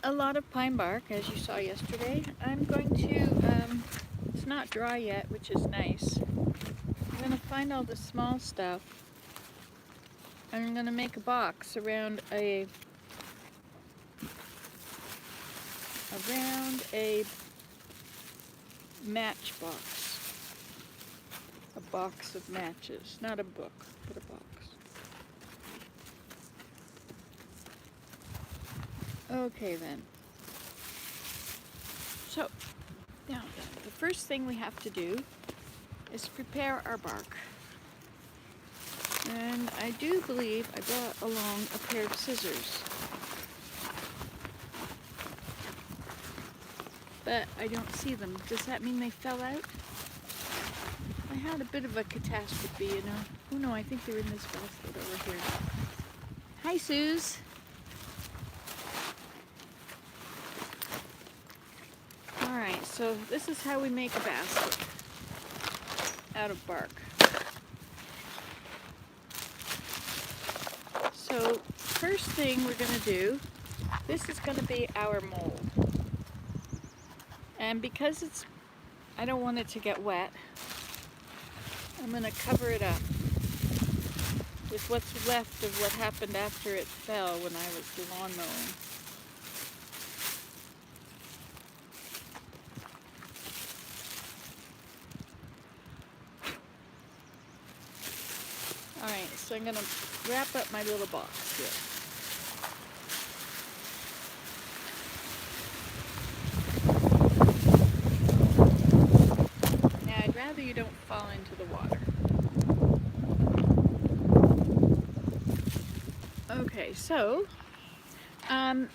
a lot of pine bark, as you saw yesterday. I'm going to, it's not dry yet, which is nice. I'm going to find all the small stuff, and I'm going to make a box around a matchbox. A box of matches, not a book, but a box. Okay then. So, now the first thing we have to do is prepare our bark. And I do believe I brought along a pair of scissors. But I don't see them. Does that mean they fell out? I had a bit of a catastrophe, you know. Oh no, I think they're in this basket over here. Hi, Suze. Alright, so this is how we make a basket out of bark. So, first thing we're going to do, this is going to be our mold. And because I don't want it to get wet, I'm going to cover it up with what's left of what happened after it fell when I was lawn mowing. Alright, so I'm going to wrap up my little box here. Now I'd rather you don't fall into the water. Okay, so I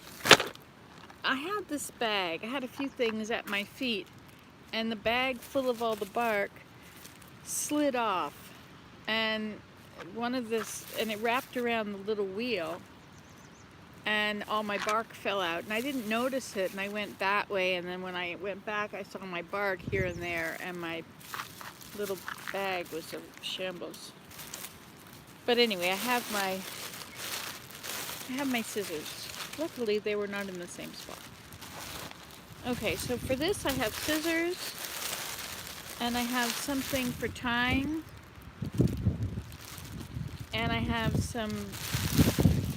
had this bag. I had a few things at my feet, and the bag full of all the bark slid off, and it wrapped around the little wheel, and all my bark fell out, and I didn't notice it, and I went that way, and then when I went back I saw my bark here and there, and my little bag was a shambles. But anyway, I have my scissors. Luckily they were not in the same spot. Okay, so for this I have scissors, and I have something for tying, and I have some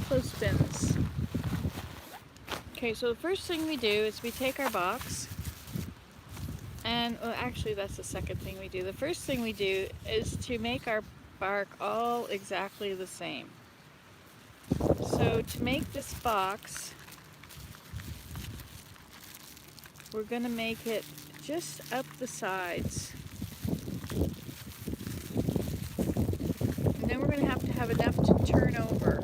clothespins. Okay, so the first thing we do is we take our box, and well, actually that's the second thing we do. The first thing we do is to make our bark all exactly the same. So to make this box, we're going to make it just up the sides. And then we're going to have enough to turn over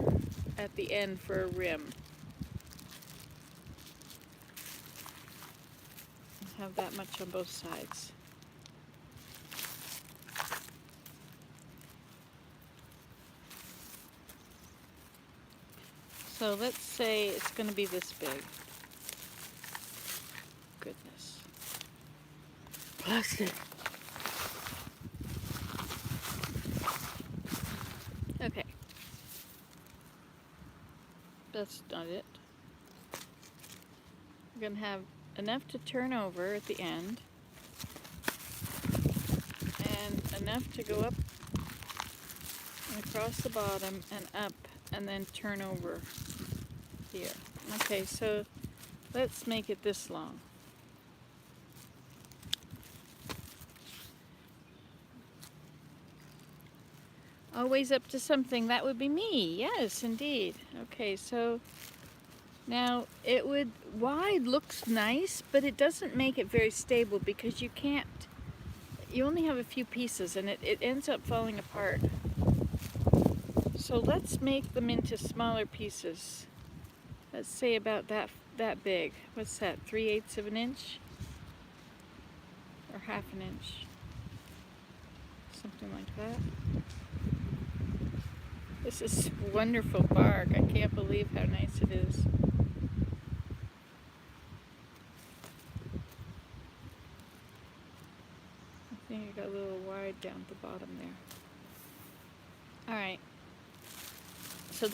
at the end for a rim. Have that much on both sides. So let's say it's going to be this big. Goodness. Plastic. Okay. That's not it. We're going to have enough to turn over at the end, and enough to go up and across the bottom and up, and then turn over here. Okay, so let's make it this long. Always up to something. That would be me. Yes, indeed. Okay, so now wide looks nice, but it doesn't make it very stable because you only have a few pieces, and it ends up falling apart. So let's make them into smaller pieces. Let's say about that big. What's that, 3/8 of an inch? Or 1/2 an inch? Something like that. This is wonderful bark. I can't believe how nice it is. I think it got a little wide down at the bottom there. Alright. So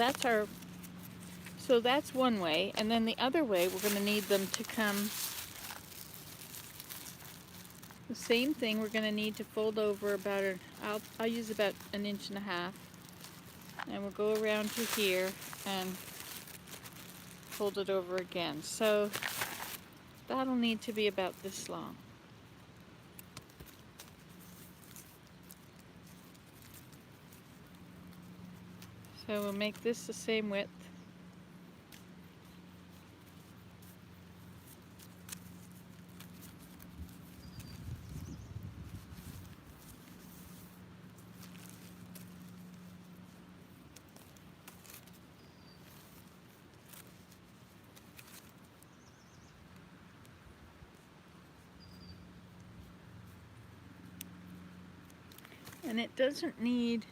So that's one way, and then the other way, we're going to need them to come the same thing. We're going to need to fold over about I'll use about 1.5 inches, and we'll go around to here and fold it over again. So that'll need to be about this long. So we'll make this the same width. And it doesn't need,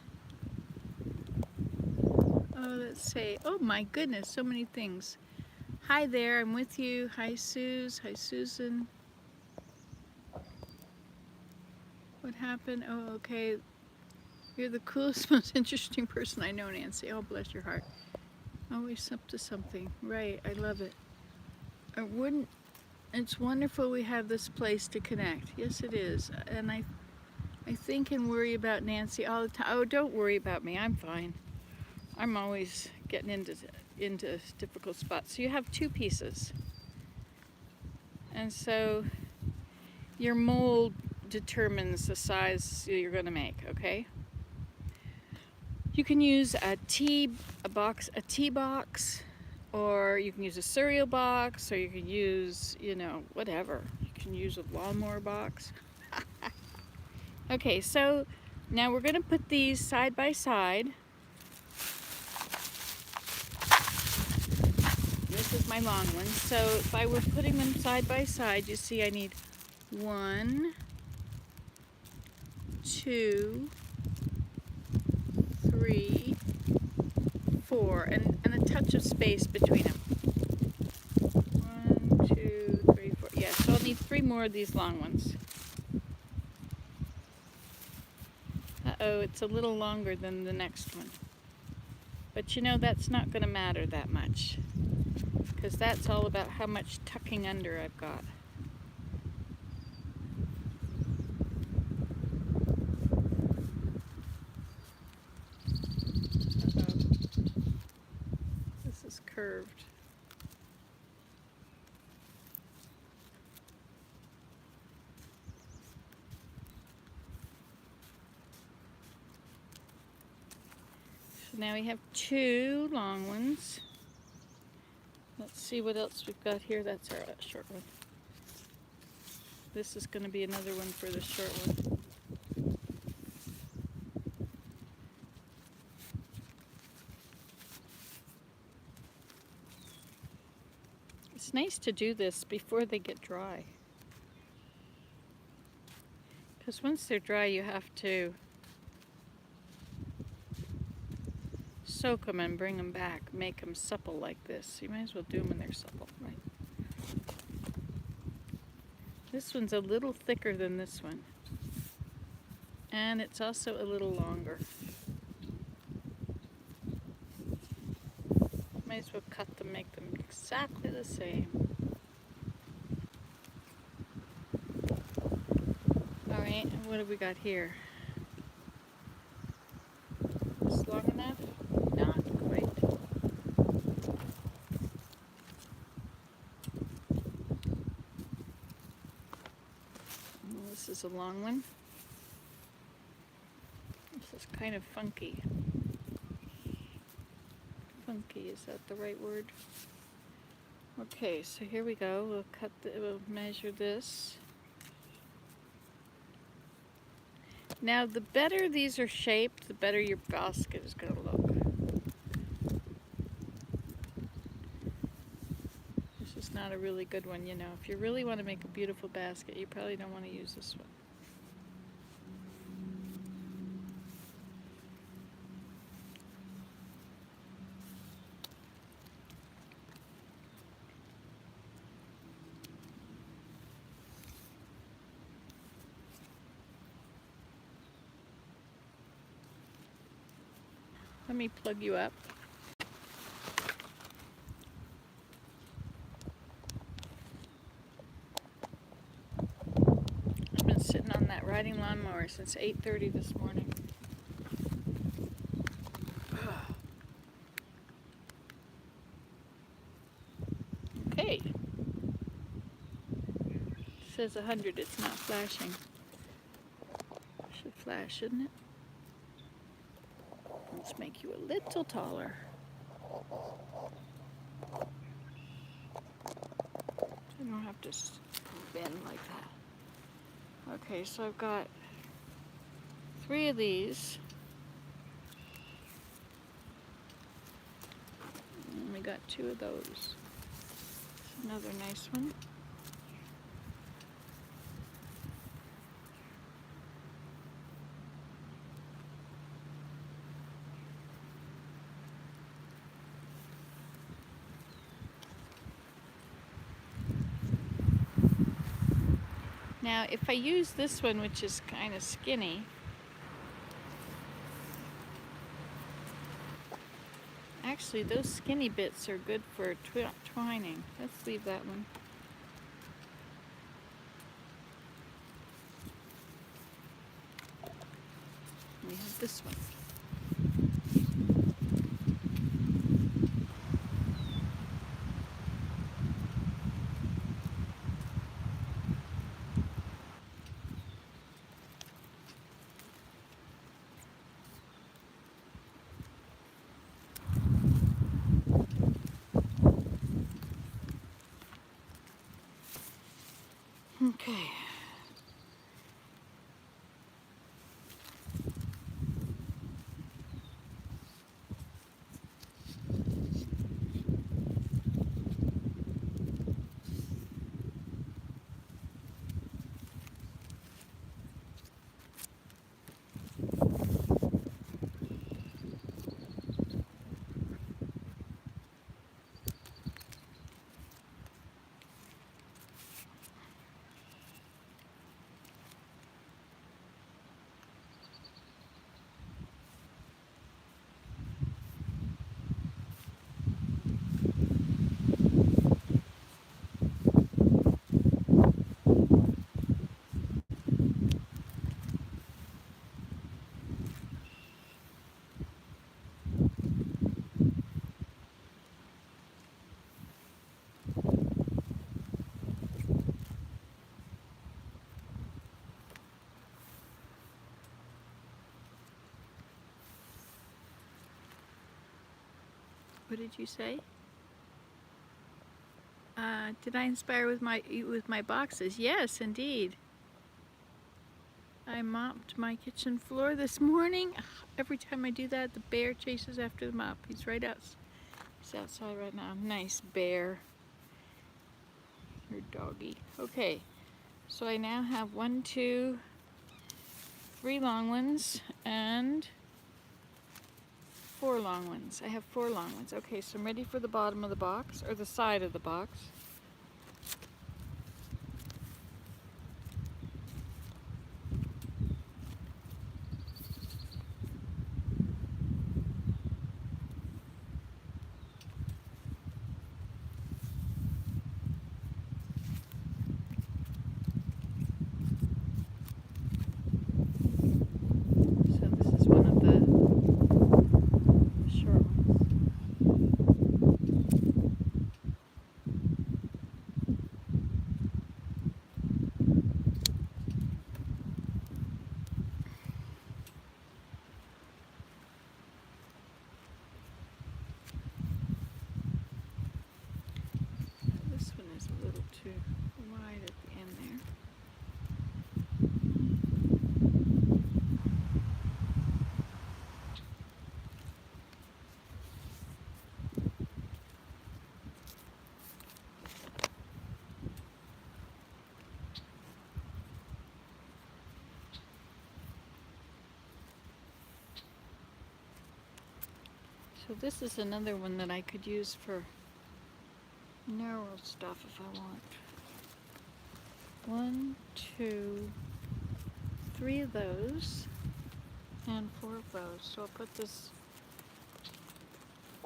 let's say, oh my goodness, so many things. Hi there, I'm with you. Hi Suze, hi Susan. What happened? Oh, okay. You're the coolest, most interesting person I know, Nancy. Oh, bless your heart. Always up to something. Right, I love it. It's wonderful we have this place to connect. Yes, it is. And I think and worry about Nancy all the time. Oh, don't worry about me. I'm fine. I'm always getting into difficult spots. So you have 2 pieces. And so your mold determines the size you're going to make, okay? You can use a tea box, or you can use a cereal box, or you can use, whatever. You can use a lawnmower box. Okay, so now we're going to put these side by side. This is my long one. So if I were putting them side by side, you see I need 1, 2, 3, 4, and a touch of space between them. 1, 2, 3, 4. Yeah, so I'll need 3 more of these long ones. Uh-oh, it's a little longer than the next one. But that's not going to matter that much, because that's all about how much tucking under I've got. Uh-oh. This is curved. So now we have 2 long ones. Let's see what else we've got here. That's our short one. This is going to be another one for the short one. It's nice to do this before they get dry. Because once they're dry, you have to soak them and bring them back, make them supple like this. You might as well do them when they're supple, right? This one's a little thicker than this one. And it's also a little longer. Might as well cut them, make them exactly the same. Alright, and what have we got here? Is this long enough? Not quite. Well, this is a long one. This is kind of funky. Funky, is that the right word? Okay, so here we go. We'll measure this. Now, the better these are shaped, the better your basket is going to look. This is not a really good one, If you really want to make a beautiful basket, you probably don't want to use this one. Let me plug you up. sitting on that riding lawnmower since 8:30 this morning. Okay. It says 100, it's not flashing. Should flash, shouldn't it? Let's make you a little taller. I don't have to bend like that. Okay, so I've got 3 of these. And we got 2 of those. Another nice one. Now, if I use this one, which is kind of skinny, actually those skinny bits are good for twining. Let's leave that one. We have this one. Okay. What did you say? Did I inspire with my boxes? Yes, indeed. I mopped my kitchen floor this morning. Every time I do that, the bear chases after the mop. He's he's outside right now. Nice bear. Your doggy. Okay, so I now have 1, 2, 3 long ones and 4 long ones. I have 4 long ones. Okay, so I'm ready for the bottom of the box, or the side of the box. So this is one of the short ones. This one is a little too wide at the end there. So this is another one that I could use for narrow stuff if I want. 1, 2, 3 of those and 4 of those. So I'll put this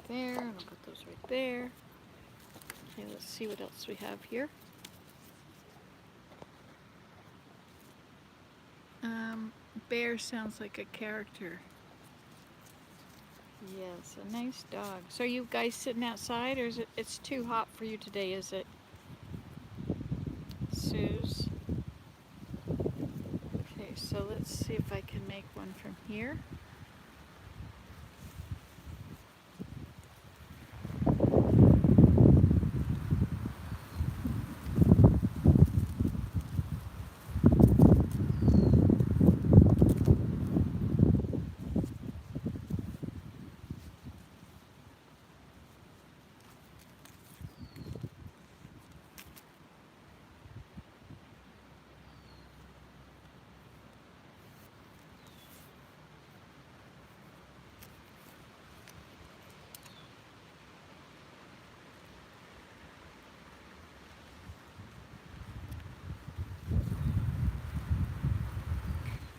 there and I'll put those right there. Okay, let's see what else we have here. Bear sounds like a character. Yes, a nice dog. So are you guys sitting outside, or is it's too hot for you today, is it? Suze. Okay, so let's see if I can make one from here.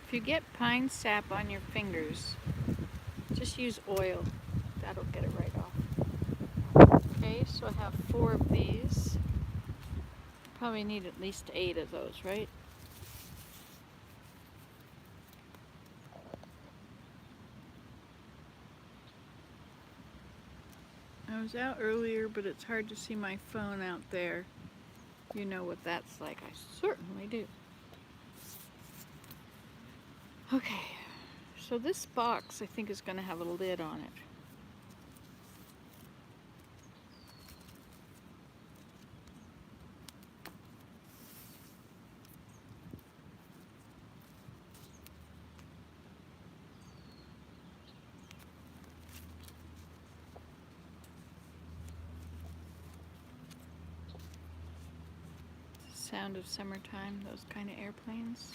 If you get pine sap on your fingers, just use oil. That'll get it right off. Okay, so I have 4 of these. Probably need at least 8 of those, right? I was out earlier, but it's hard to see my phone out there. You know what that's like. I certainly do. Okay, so this box I think is going to have a lid on it. Sound of summertime, those kind of airplanes.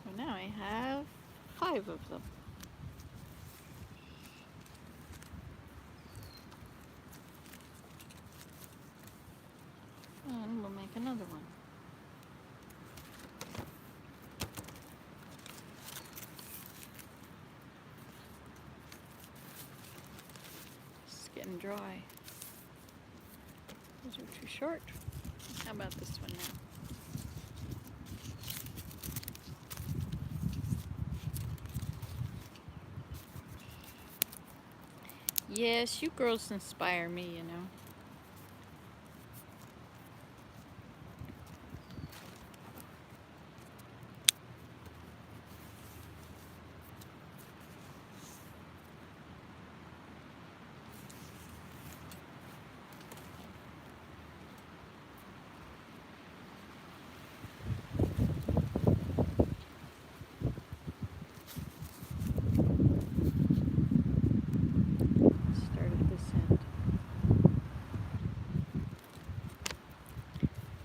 So now I have 5 of them. And we'll make another one. It's getting dry. Those are too short. How about this one now? Yes, you girls inspire me, you know.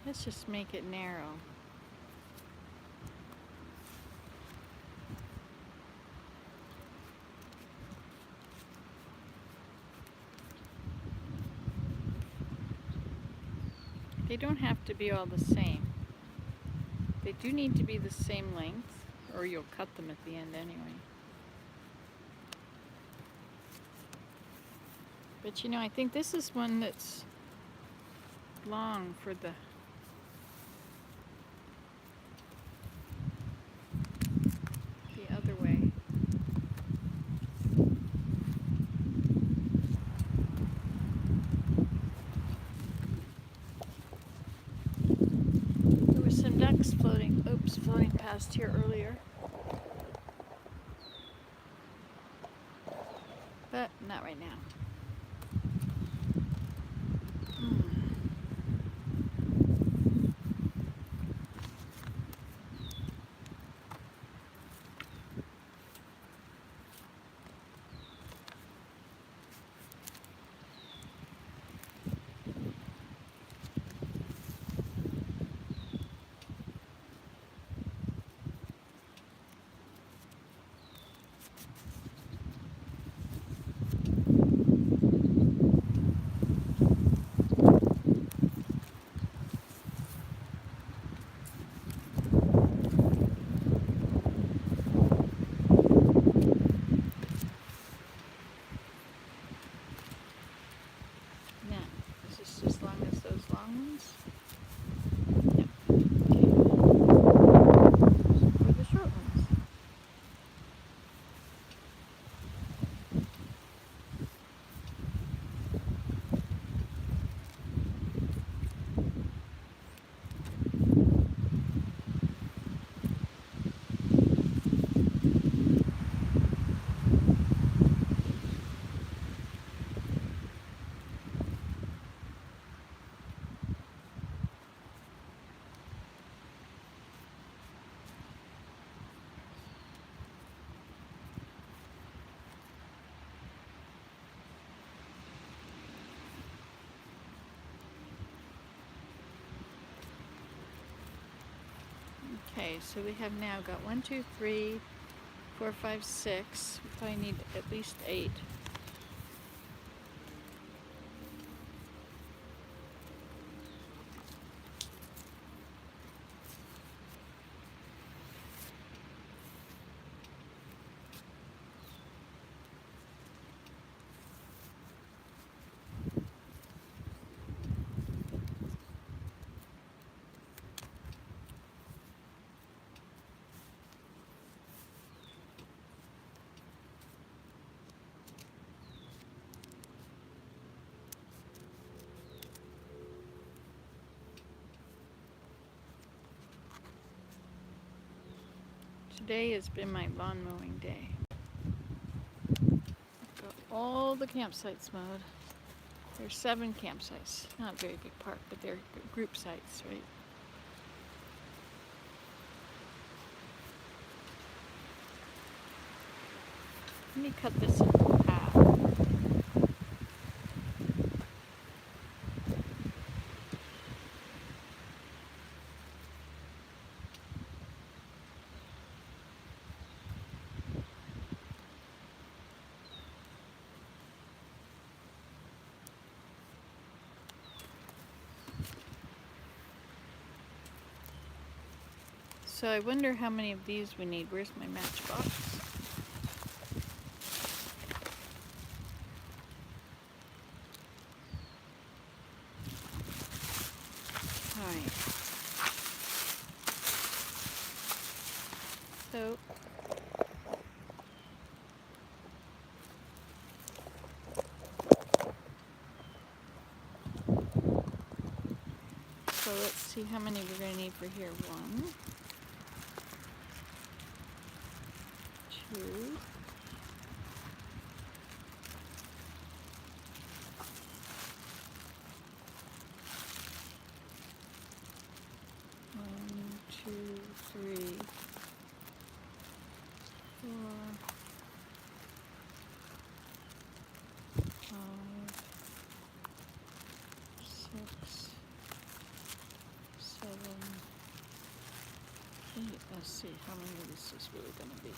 Let's just make it narrow. They don't have to be all the same. They do need to be the same length, or you'll cut them at the end anyway. But you know, I think this is one that's long for the other way. There were some ducks floating past here earlier. But not right now. Okay, so we have now got 1, 2, 3, 4, 5, 6. We probably need at least 8. Today has been my lawn mowing day. I've got all the campsites mowed. There's 7 campsites. Not a very big park, but they're group sites, right? Let me cut this in half. So I wonder how many of these we need. Where's my matchbox? Alright. So let's see how many we're going to need for here. 1, 2, 3, 4, 5, 6, 7, 8. Let's see how many of this is really going to be.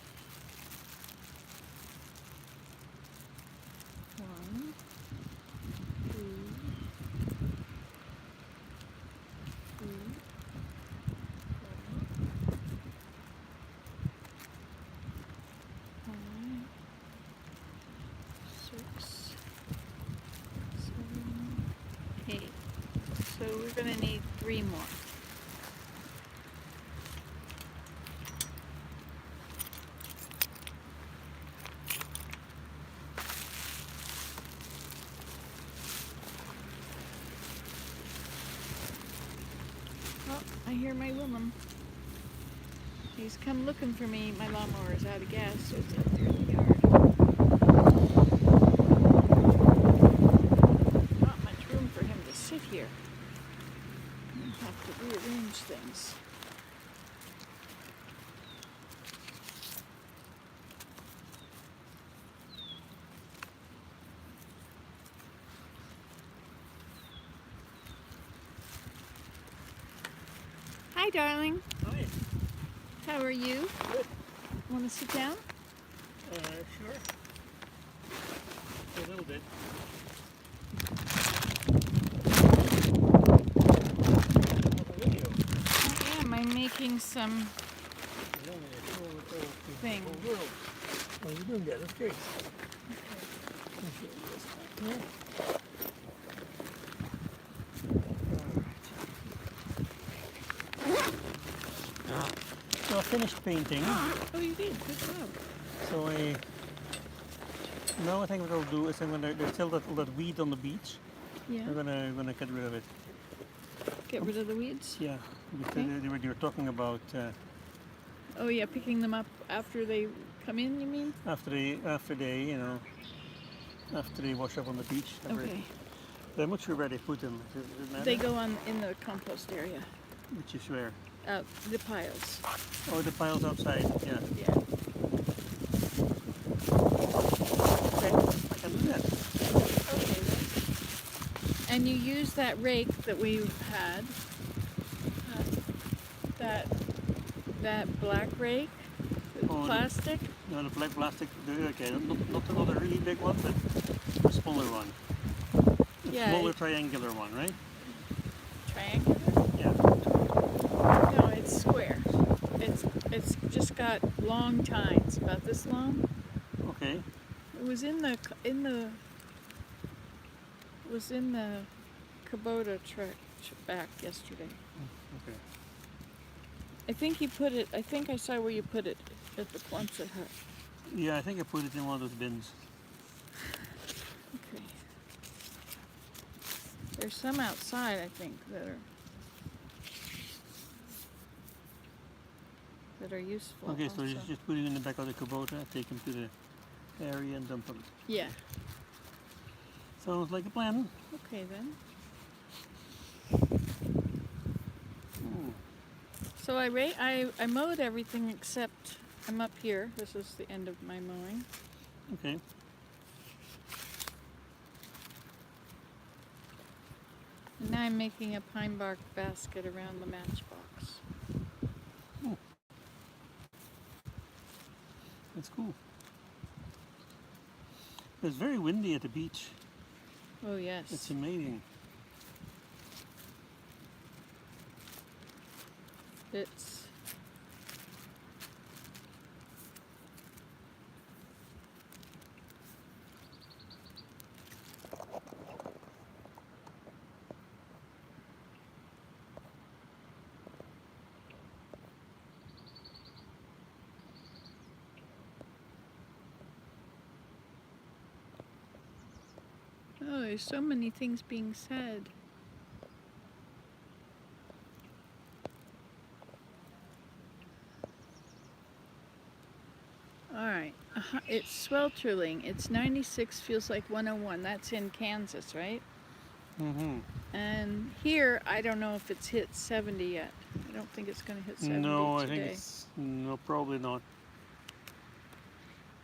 1, 2, 3, 4, 5, 6, 7, 8. So we're going to need 3 more. Oh, I hear my woman. He's come looking for me. My lawnmower is out of gas, so it's out there in the yard. Not much room for him to sit here. I'll have to rearrange things. Hi, darling. Hi. How are you? Good. Want to sit down? Sure. A little bit. I am. I'm making some thing. Oh, you're doing that. That's great. Okay. So I finished painting. Oh, you did. Good job. So now I think what I'll do is there's still all that weed on the beach. Yeah. I'm gonna get rid of it. Get rid of the weeds? Yeah. Because Okay. they were talking about Oh yeah, picking them up after they come in, you mean? after they wash up on the beach. Okay. But I'm not sure where they put them. Does it matter? They go on in the compost area. Which is where? The piles. Oh, the piles outside. Yeah. Yeah. Okay, I can do that. Okay. And you use that rake that we had. That that black rake, the Oh, plastic. No, the black plastic. Okay, not another really big one, but a smaller one. A Yeah, smaller triangular one, right? triangular. Yeah. No, it's square. It's just got long tines, about this long. Okay. It was in the Kubota truck back yesterday. Okay. I think you put it. I think I saw where you put it at the Quonset hut. Yeah, I think I put it in one of those bins. Okay. There's some outside, I think, that are useful. Okay, so also. just put it in the back of the Kubota, take him to the area and dump him. Yeah. Sounds like a plan. Okay then. Ooh. So I mowed everything except I'm up here. This is the end of my mowing. Okay. And now I'm making a pine bark basket around the matchbox. That's cool. It's very windy at the beach. Oh yes. It's amazing. It's oh, there's so many things being said. All right, it's sweltering. It's 96, feels like 101. That's in Kansas, right? Mm-hmm. And here, I don't know if it's hit 70 yet. I don't think it's going to hit 70 No, I today. think it's probably not.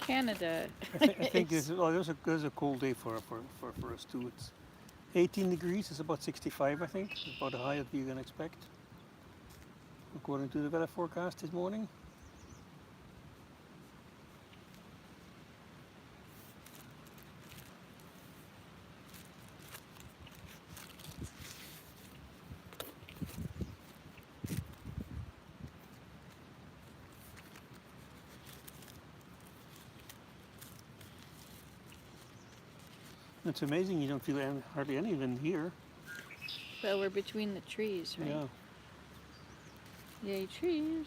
Canada. I think there's a cold day for us too. It's 18 degrees. It's about 65, I think. It's about the highest you can expect, according to the weather forecast this morning. It's amazing you don't feel hardly any wind here. Well, we're between the trees, right? Yeah. Yay, trees.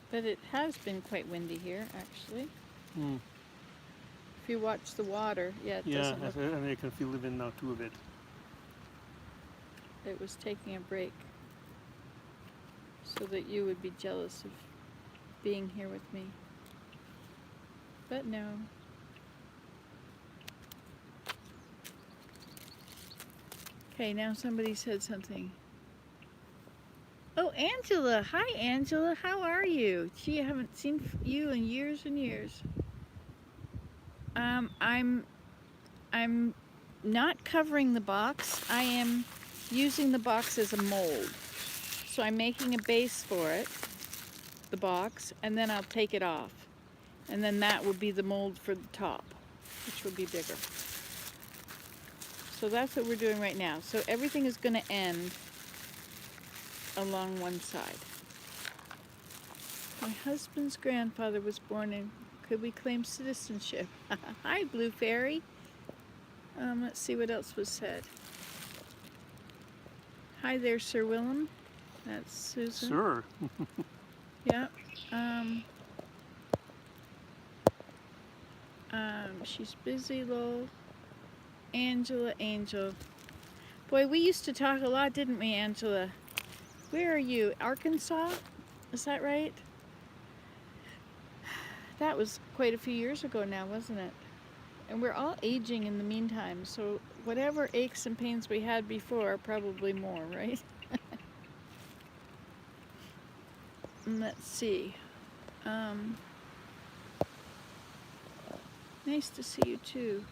But it has been quite windy here, actually. Mm. If you watch the water, yeah, it Yeah, doesn't look. and you can feel the wind now too a bit. It was taking a break so that you would be jealous of being here with me. But no. Okay, now somebody said something. Oh, Angela. Hi, Angela. How are you? Gee, I haven't seen you in years and years. I'm not covering the box. I am using the box as a mold. So I'm making a base for it, the box, and then I'll take it off. And then that will be the mold for the top, which will be bigger. So that's what we're doing right now. So everything is going to end along one side. My husband's grandfather was born in, could we claim citizenship? Hi, Blue Fairy. Let's see what else was said. Hi there, Sir Willem. That's Susan. Sure. Yeah. She's busy, lol. Angela, Angel. Boy, we used to talk a lot, didn't we, Angela? Where are you? Arkansas? Is that right? That was quite a few years ago now, wasn't it? And we're all aging in the meantime, so whatever aches and pains we had before are probably more, right? Let's see. Nice to see you too.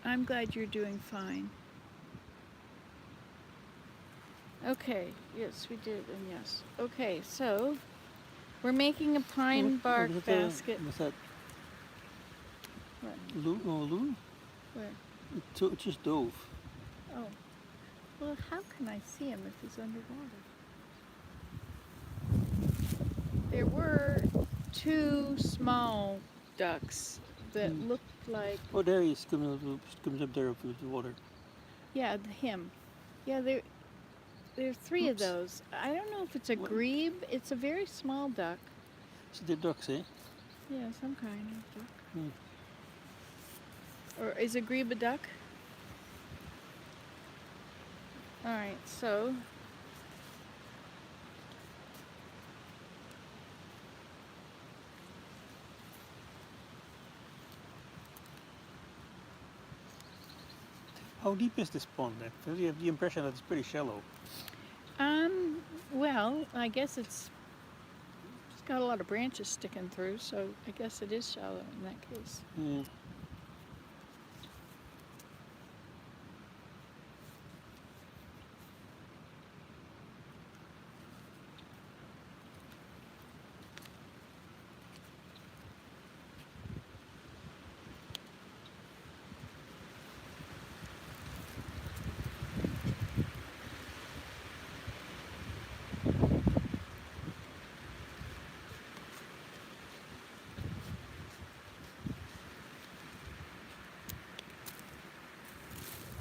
I'm glad you're doing fine. Okay, yes, we did, and yes. Okay, so we're making a pine bark basket. What's that? What? Loon? No, loon? Where? It's just dove. Oh. Well, how can I see him if he's underwater? There were two small ducks that looked like... Oh, there he is. Comes up there with the water. Yeah, him. Yeah, there are three of those. I don't know if it's a grebe. It's a very small duck. So they're ducks, eh? Yeah, some kind of duck. Hmm. Or is a grebe a duck? Alright, so... How deep is this pond then? Because you have the impression that it's pretty shallow. Well, I guess it's got a lot of branches sticking through, so I guess it is shallow in that case.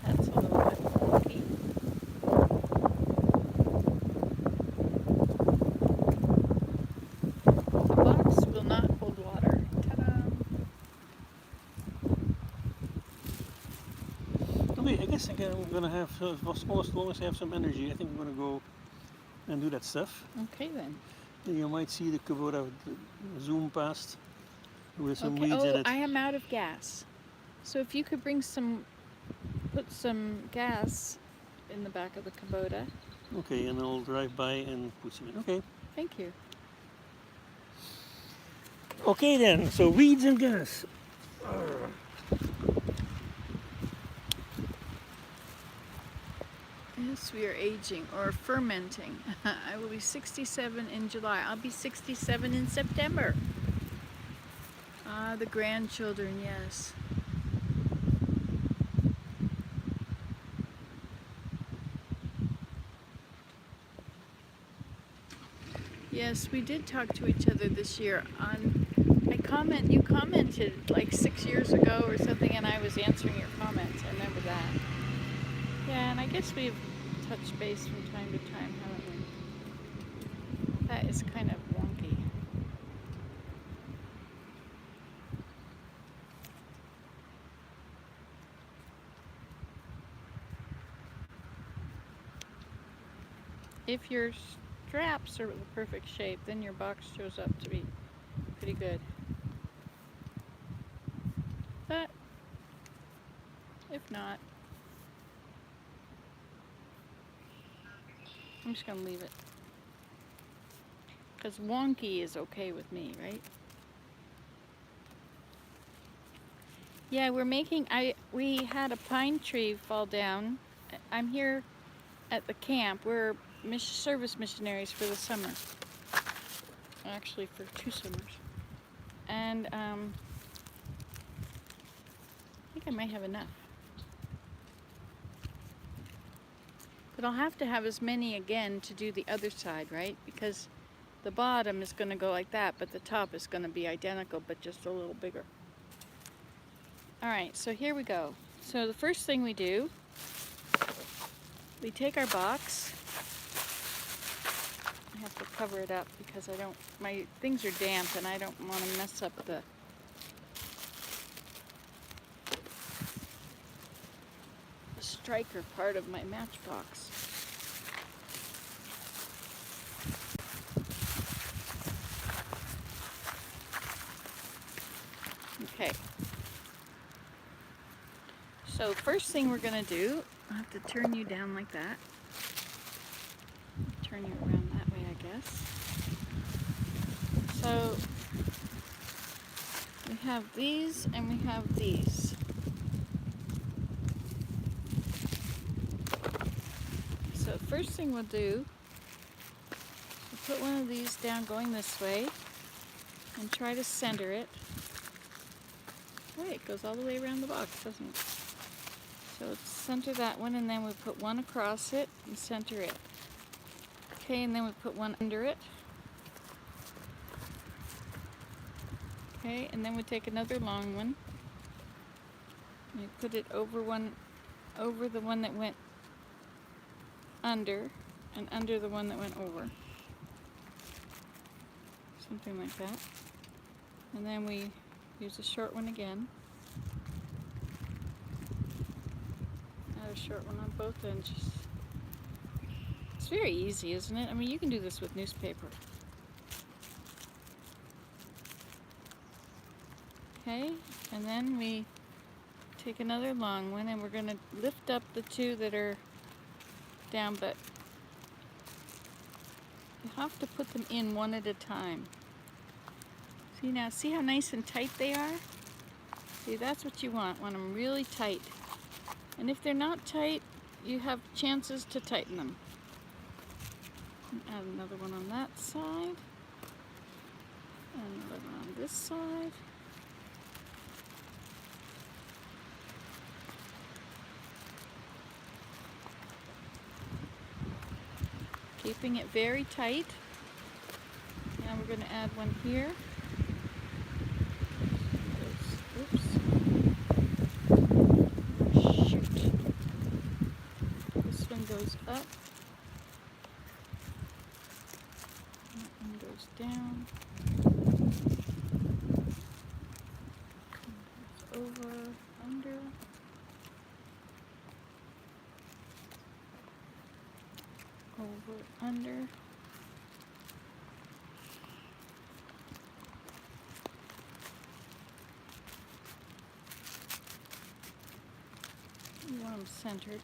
That's a little bit wonky. The box will not hold water. Ta-da! Okay, I guess I'm gonna have, as long as I have some energy, I think I'm gonna go and do that stuff. Okay then. And you might see the Kubota zoom past with some Okay. weeds in Oh, it. I am out of gas. So if you could put some gas in the back of the Kubota. Okay, and I'll drive by and put some in. Okay. Thank you. Okay then, so weeds and gas. Yes, we are aging or fermenting. I will be 67 in July. I'll be 67 in September. Ah, the grandchildren, yes. Yes, we did talk to each other this year on, you commented like 6 years ago or something, and I was answering your comments. I remember that. Yeah, and I guess we've touched base from time to time, haven't we? That is kind of wonky. If your straps are the perfect shape, then your box shows up to be pretty good. But if not, I'm just gonna leave it. Because wonky is okay with me, right? Yeah, we had a pine tree fall down. I'm here at the camp. We're service missionaries for the summer. Actually, for 2 summers. And I think I might have enough. But I'll have to have as many again to do the other side, right? Because the bottom is going to go like that, but the top is going to be identical, but just a little bigger. Alright, so here we go. So the first thing we do, we take our box. I have to cover it up because my things are damp and I don't want to mess up the striker part of my matchbox. Okay. So first thing we're going to do, I'll have to turn you down like that. Turn you around that way, I guess. So we have these and we have these. So So first thing we'll do is put one of these down going this way and try to center it. Right, it goes all the way around the box, doesn't it? So let's center that one, and then we put one across it and center it. Okay, and then we put one under it. Okay, and then we take another long one and we put it over the one that went under, and under the one that went over. Something like that. And then we use a short one again. Add a short one on both edges. It's very easy, isn't it? I mean, you can do this with newspaper. Okay, and then we take another long one and we're going to lift up the two that are down, but you have to put them in one at a time. See now, see how nice and tight they are? See, that's what you want them really tight. And if they're not tight, you have chances to tighten them. And add another one on that side, and another one on this side. Keeping it very tight. Now we're going to add one here. Oops. Shoot. This one goes up. That one goes down. Over, under. Over, under. You want them centered.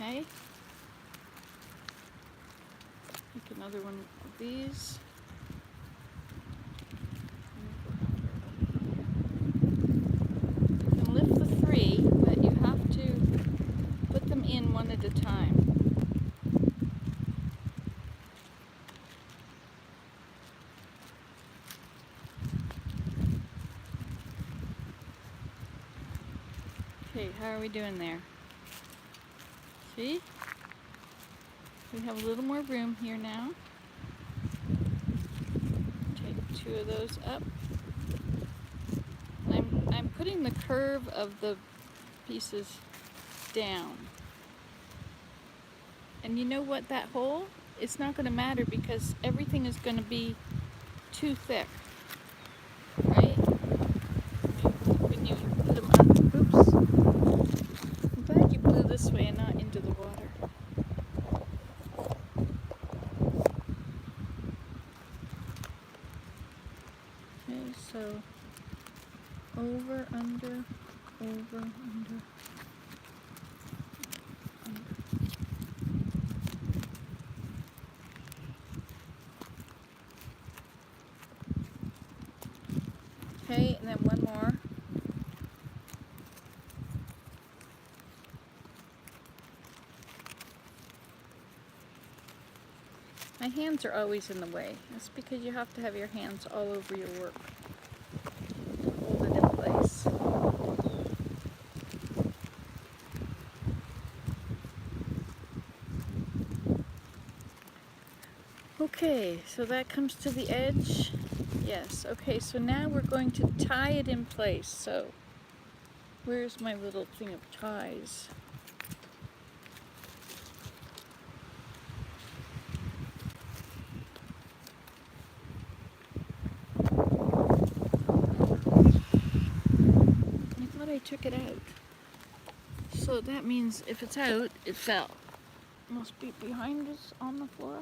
Okay. Take another one of these. You can lift the three, but you have to put them in one at a time. Okay, how are we doing there? See? We have a little more room here now. Take two of those up. I'm putting the curve of the pieces down. And you know what, that hole, it's not going to matter because everything is going to be too thick, right? When you put them on, oops. I'm glad you blew this way and not into the water. Okay, so over, under, over, under. Okay, and then one more. My hands are always in the way. That's because you have to have your hands all over your work. Hold it in place. Okay, so that comes to the edge. Yes, okay, so now we're going to tie it in place. So, where's my little thing of ties? I thought I took it out. So that means if it's out, it fell. It must be behind us on the floor.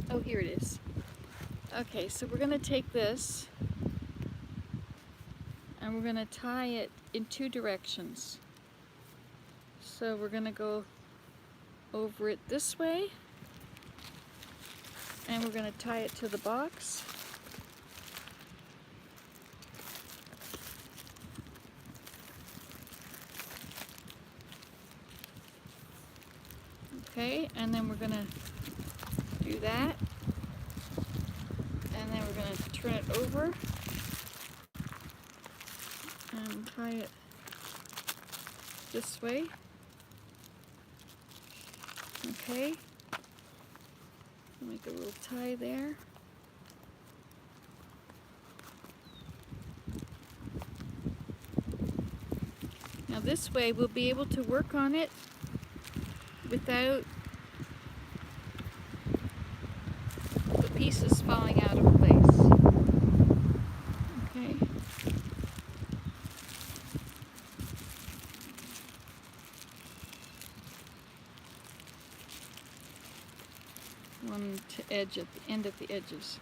Oh, here it is. Okay, so we're going to take this and we're going to tie it in two directions. So we're going to go over it this way And we're going to tie it to the box. Okay, and then we're going to do that. And then we're going to turn it over and tie it this way. Okay. Make a little tie there. Now this way we'll be able to work on it without the pieces falling out of place. Okay. One to edge at the end of the edges.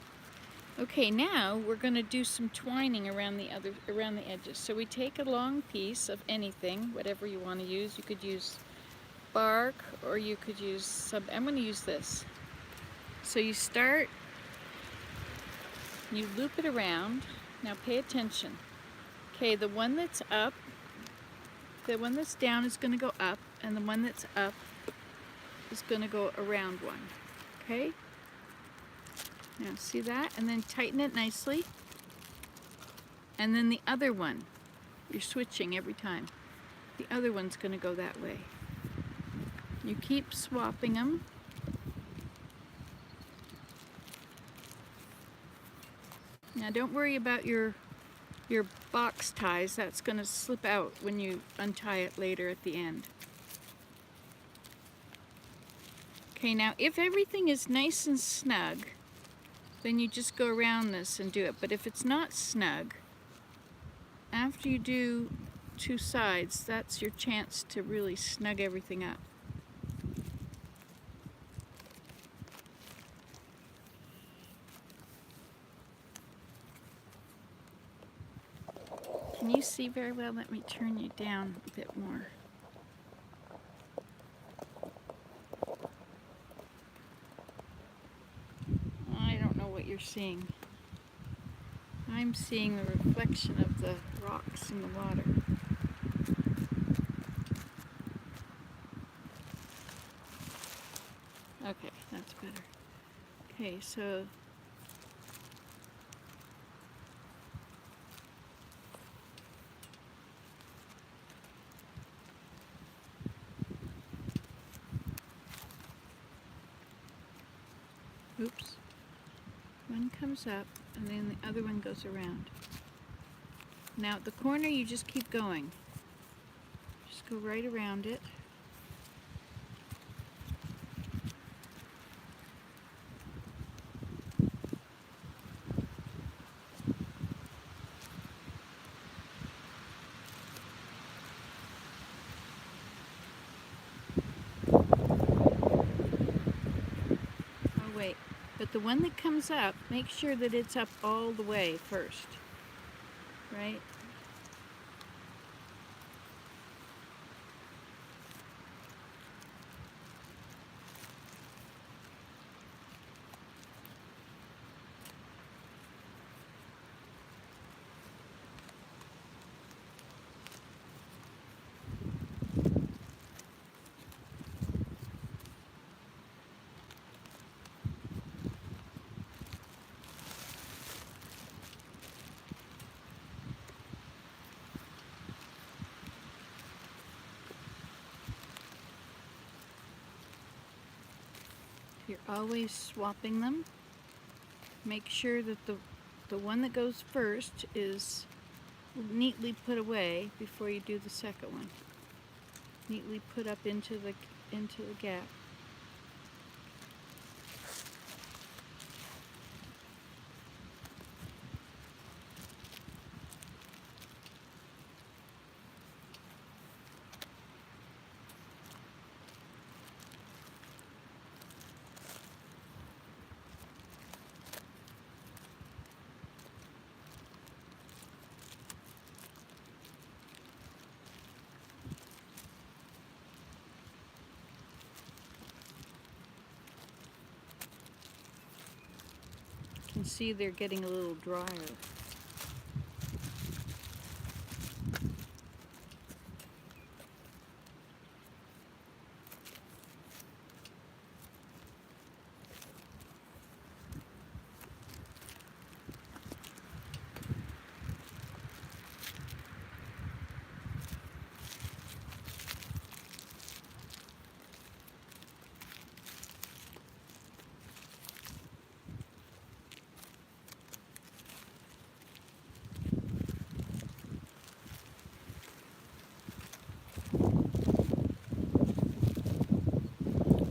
Okay, now we're going to do some twining around the edges. So we take a long piece of anything, whatever you want to use. You could use bark, or you could use some. I'm going to use this. So you start, you loop it around. Now pay attention. Okay, the one that's up, the one that's down is going to go up, and the one that's up is going to go around one. Okay? Now see that? And then tighten it nicely. And then the other one, you're switching every time. The other one's going to go that way. You keep swapping them. Now don't worry about your box ties. That's going to slip out when you untie it later at the end. Okay, now if everything is nice and snug, then you just go around this and do it. But if it's not snug, after you do two sides, that's your chance to really snug everything up. Can you see very well? Let me turn you down a bit more. I don't know what you're seeing. I'm seeing the reflection of the rocks in the water. Okay, that's better. Okay, so oops. One comes up and then the other one goes around. Now at the corner you just keep going. Just go right around it. Oh wait, but the one that comes up, make sure that it's up all the way first, right? You're always swapping them. Make sure that the one that goes first is neatly put away before you do the second one. Neatly put up into the gap. can see they're getting a little drier.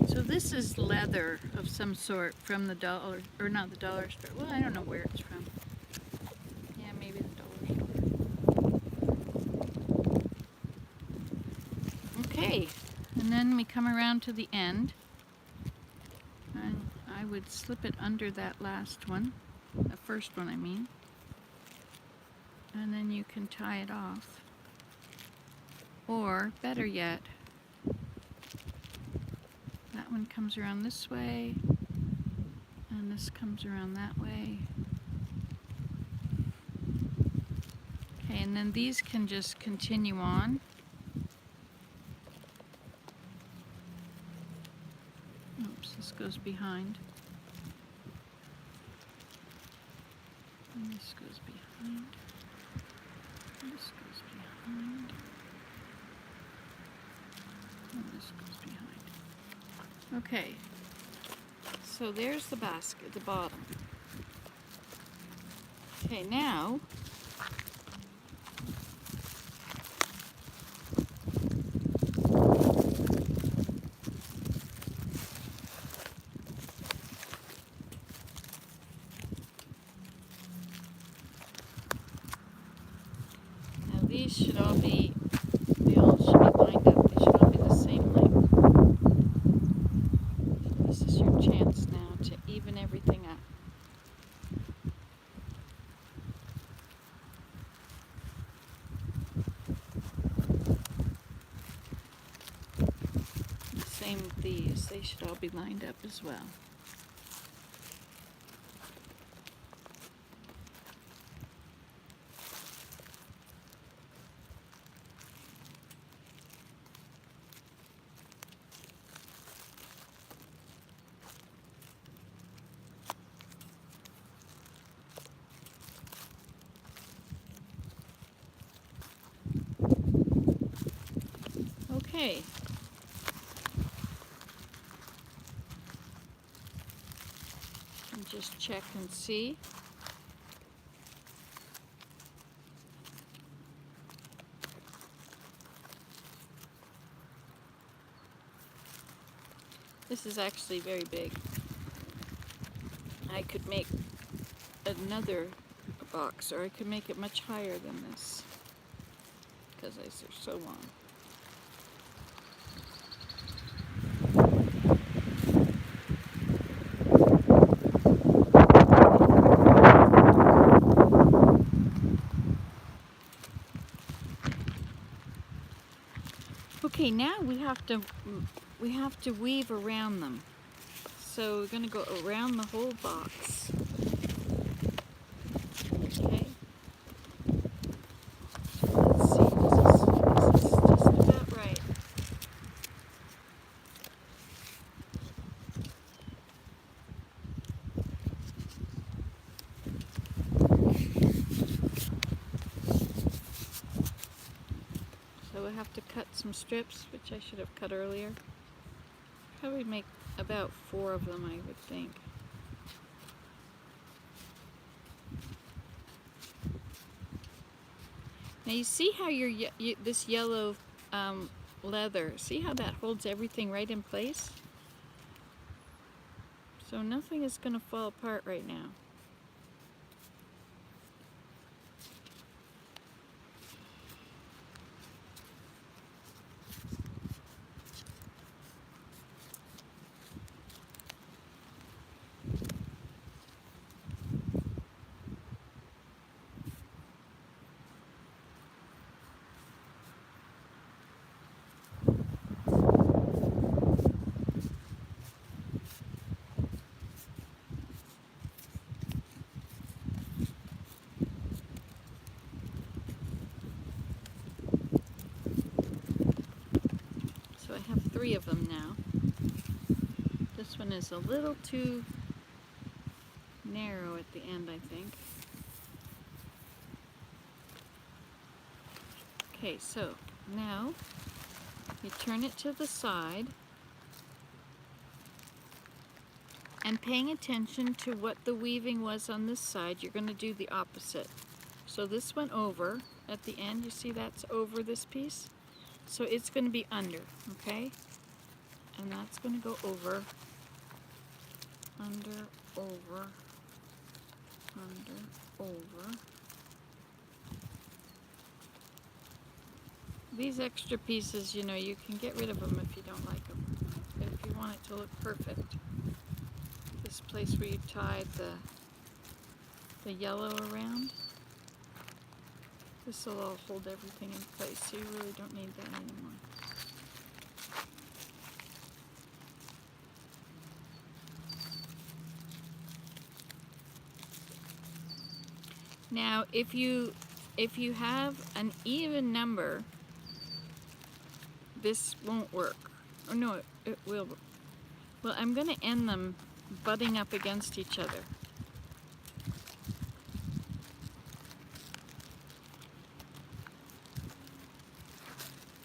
So this is leather of some sort from the dollar, or not the dollar store. Well, I don't know where it's from. Yeah, maybe the dollar store. Okay, and then we come around to the end. And I would slip it under that last one, the first one I mean. And then you can tie it off. Or, better yet, that one comes around this way, and this comes around that way. Okay, and then these can just continue on. Oops, this goes behind. And this goes behind. And this goes behind. And this goes behind. Okay, so there's the basket, the bottom. Okay, now these should all be, they all should be lined up. They should all be the same length. This is your chance now to even everything up. The same with these. They should all be lined up as well. Okay. And just check and see. This is actually very big. I could make another box, or I could make it much higher than this, because they're so long. Okay, now we have to weave around them. So we're going to go around the whole box. Okay. So let's see. This is just about right. So we'll have to cut some strips, which I should have cut earlier. Probably make about 4 of them, I would think. Now you see how this yellow leather, see how that holds everything right in place? So nothing is going to fall apart right now. 3 of them now. This one is a little too narrow at the end, I think. Okay, so now you turn it to the side, and paying attention to what the weaving was on this side, you're going to do the opposite. So this went over at the end, you see that's over this piece? So it's going to be under, okay? And that's going to go over, under, over, under, over. These extra pieces, you know, you can get rid of them if you don't like them. But if you want it to look perfect, this place where you tied the yellow around, this will all hold everything in place, so you really don't need that anymore. Now, if you have an even number, this won't work. Oh no, it will. Well, I'm going to end them butting up against each other.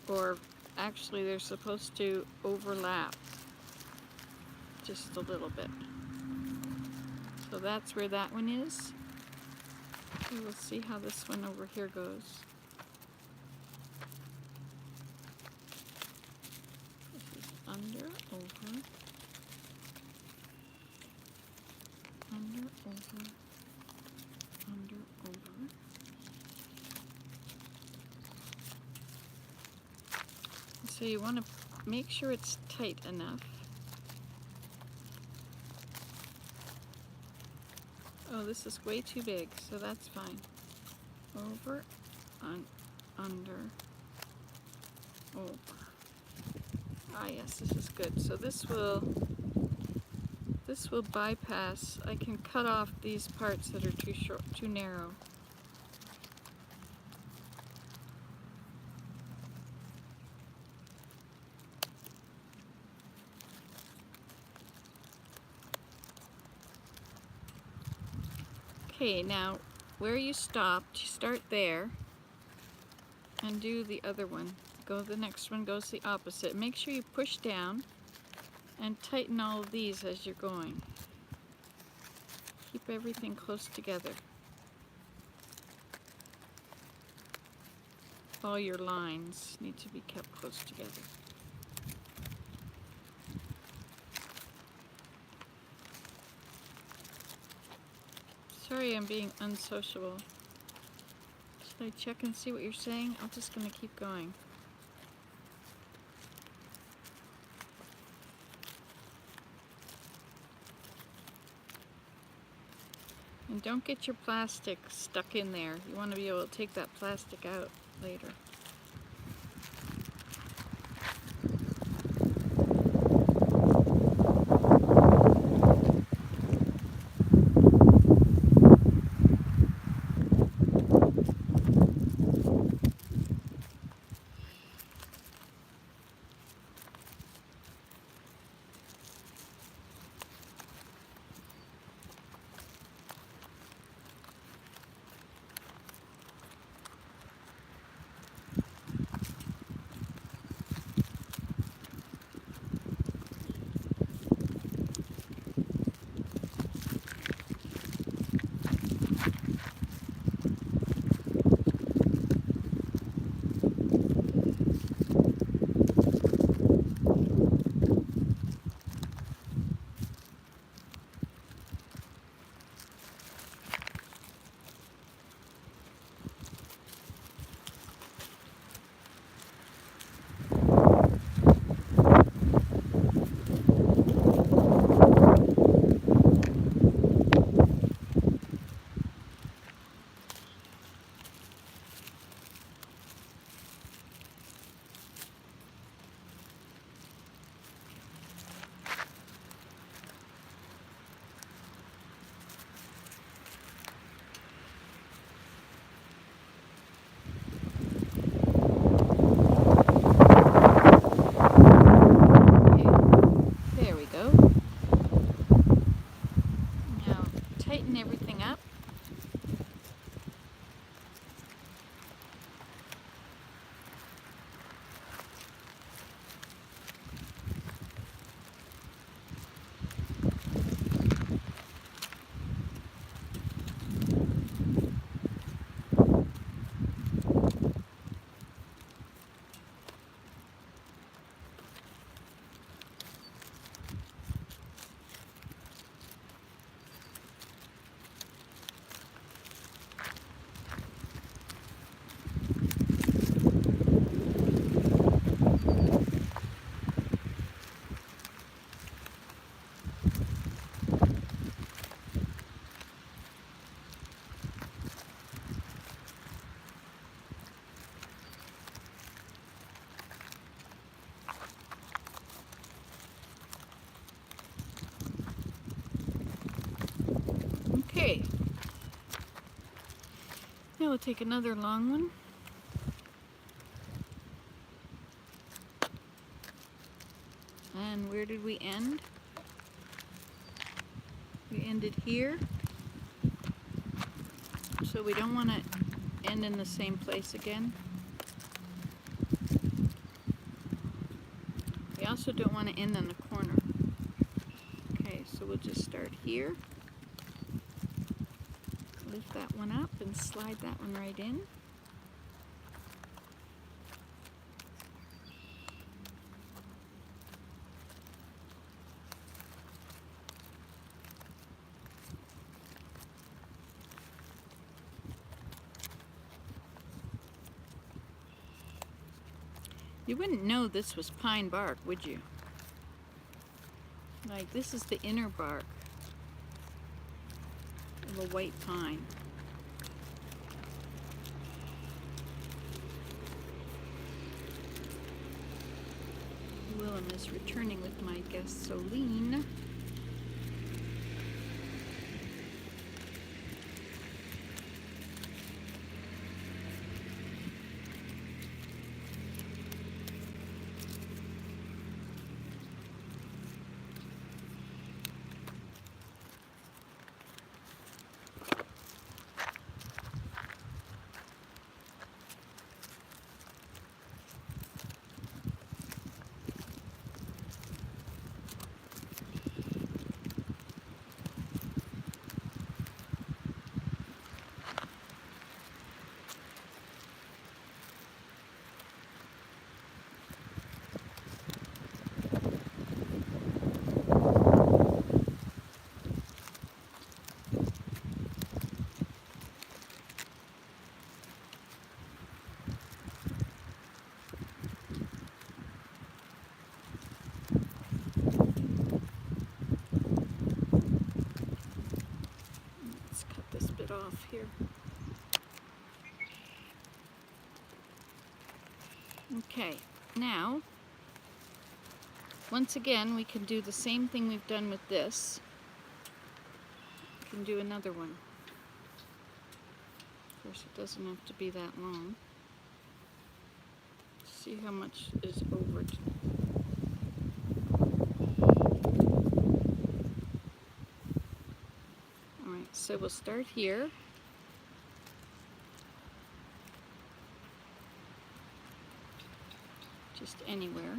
Or actually, they're supposed to overlap just a little bit. So that's where that one is. We'll see how this one over here goes. This is under, over, under, over, under, over. So you want to make sure it's tight enough. Oh, this is way too big, so that's fine. Over, under, over. Ah, yes, this is good. So this will bypass. I can cut off these parts that are too short, too narrow. Okay, now where you stopped, you start there and do the other one. Go the next one goes the opposite. Make sure you push down and tighten all of these as you're going. Keep everything close together. All your lines need to be kept close together. Sorry, I'm being unsociable. Should I check and see what you're saying? I'm just going to keep going. And don't get your plastic stuck in there. You want to be able to take that plastic out later. Now we'll take another long one. And where did we end? We ended here. So we don't want to end in the same place again. We also don't want to end in the corner. Okay, so we'll just start here. Lift that one up and slide that one right in. You wouldn't know this was pine bark, would you? Like, this is the inner bark of a white pine. Willem is returning with my gasoline. Off here. Okay, now once again we can do the same thing we've done with this. We can do another one. Of course, it doesn't have to be that long. See how much is over it. So we'll start here. Just anywhere.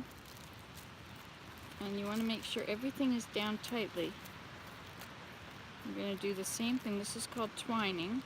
And you want to make sure everything is down tightly. We're going to do the same thing. This is called twining.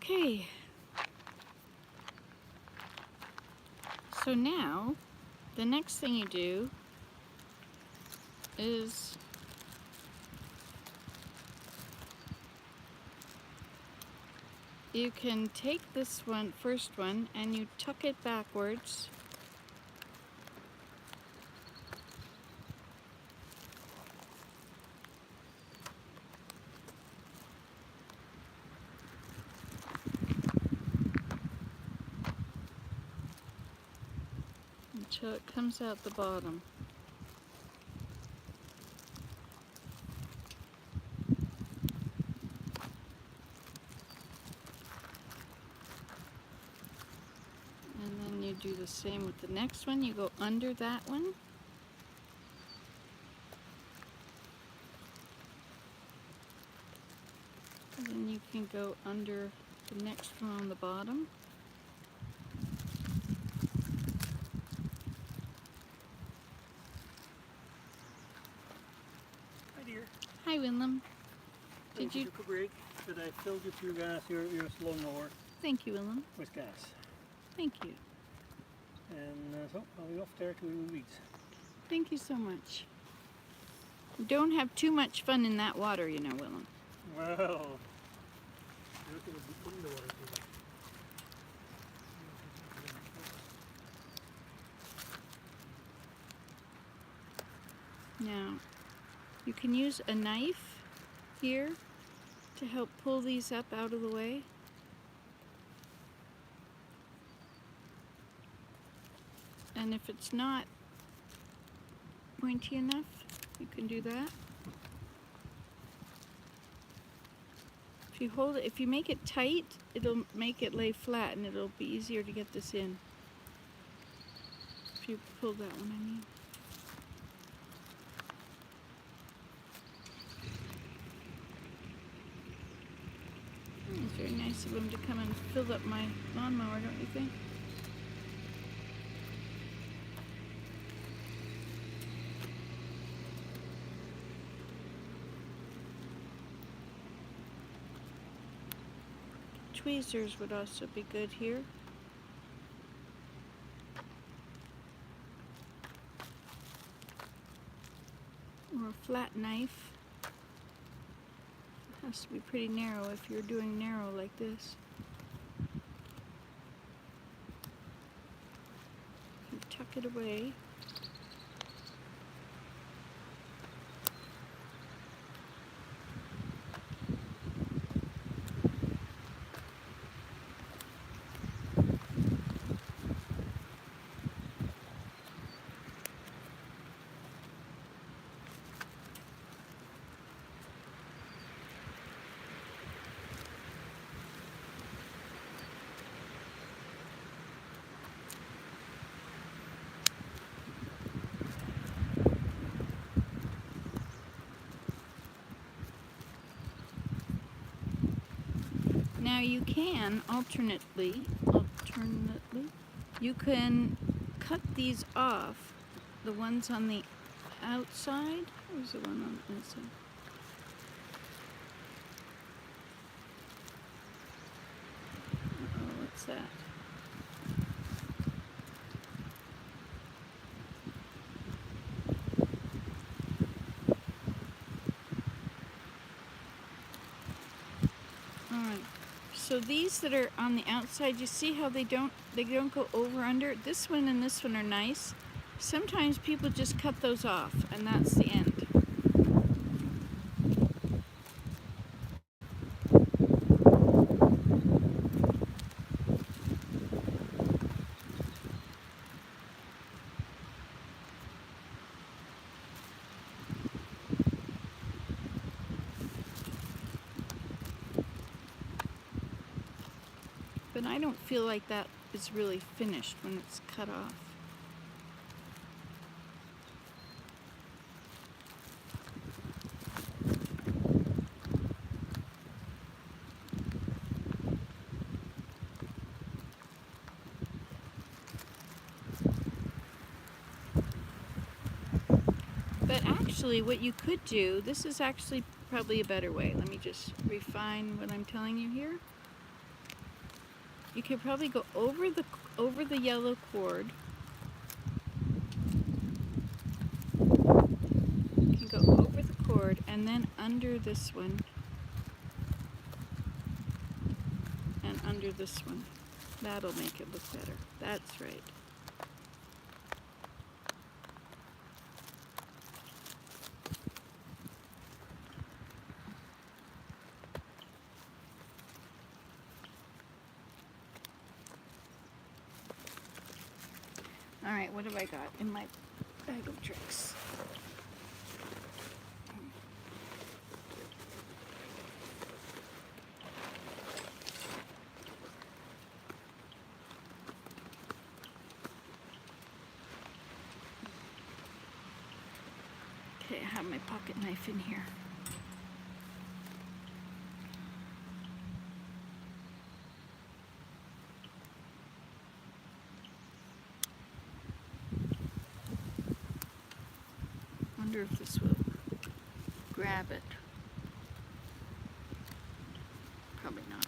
Okay. So now, the next thing you do is you can take this one, first one, and you tuck it backwards. Until it comes out the bottom. And then you do the same with the next one. You go under that one. And then you can go under the next one on the bottom. Hi dear. Hi, Winlam. Did you? Took a break, but I filled up your gas, your lawnmower Thank you, Winlam. with gas. Thank you. And so I'll be off there to the weeds. Thank you so much. Don't have too much fun in that water, you know, Willem. Well, you're going to be in the water today. Now, you can use a knife here to help pull these up out of the way. And if it's not pointy enough, you can do that. If you hold it, if you make it tight, it'll make it lay flat and it'll be easier to get this in. If you pull that one, I mean. It's very nice of him to come and fill up my lawnmower, don't you think? Tweezers would also be good here. Or a flat knife. It has to be pretty narrow if you're doing narrow like this. You tuck it away. Now you can alternately, you can cut these off, the ones on the outside. Where's the one on the inside? Oh, what's that? Alright. So these that are on the outside, you see how they don't go over under? This one and this one are nice. Sometimes people just cut those off and that's the end. But I don't feel like that is really finished when it's cut off. But actually what you could do, this is actually probably a better way. Let me just refine what I'm telling you here. You could probably go over the yellow cord. You can go over the cord and then under this one and under this one. That'll make it look better. That's right. All right, what have I got in my bag of tricks? Okay, I have my pocket knife in here. Wonder if this will grab it. Probably not.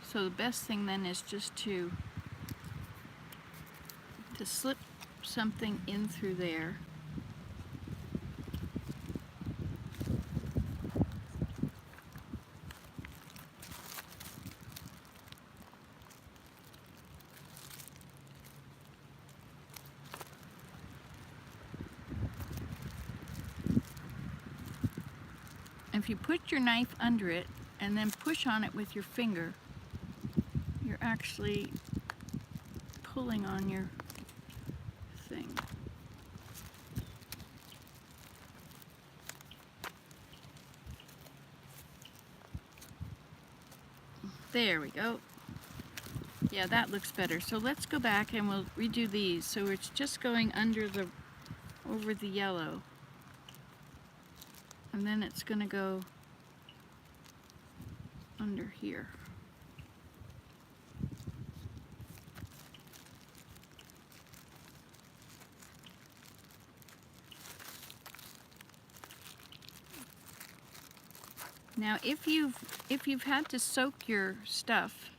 So the best thing then is just to slip something in through there. If you put your knife under it and then push on it with your finger, you're actually pulling on your thing. There we go. Yeah, that looks better. So let's go back and we'll redo these. So it's just going over the yellow. And then it's going to go under here. Now, if you've had to soak your stuff,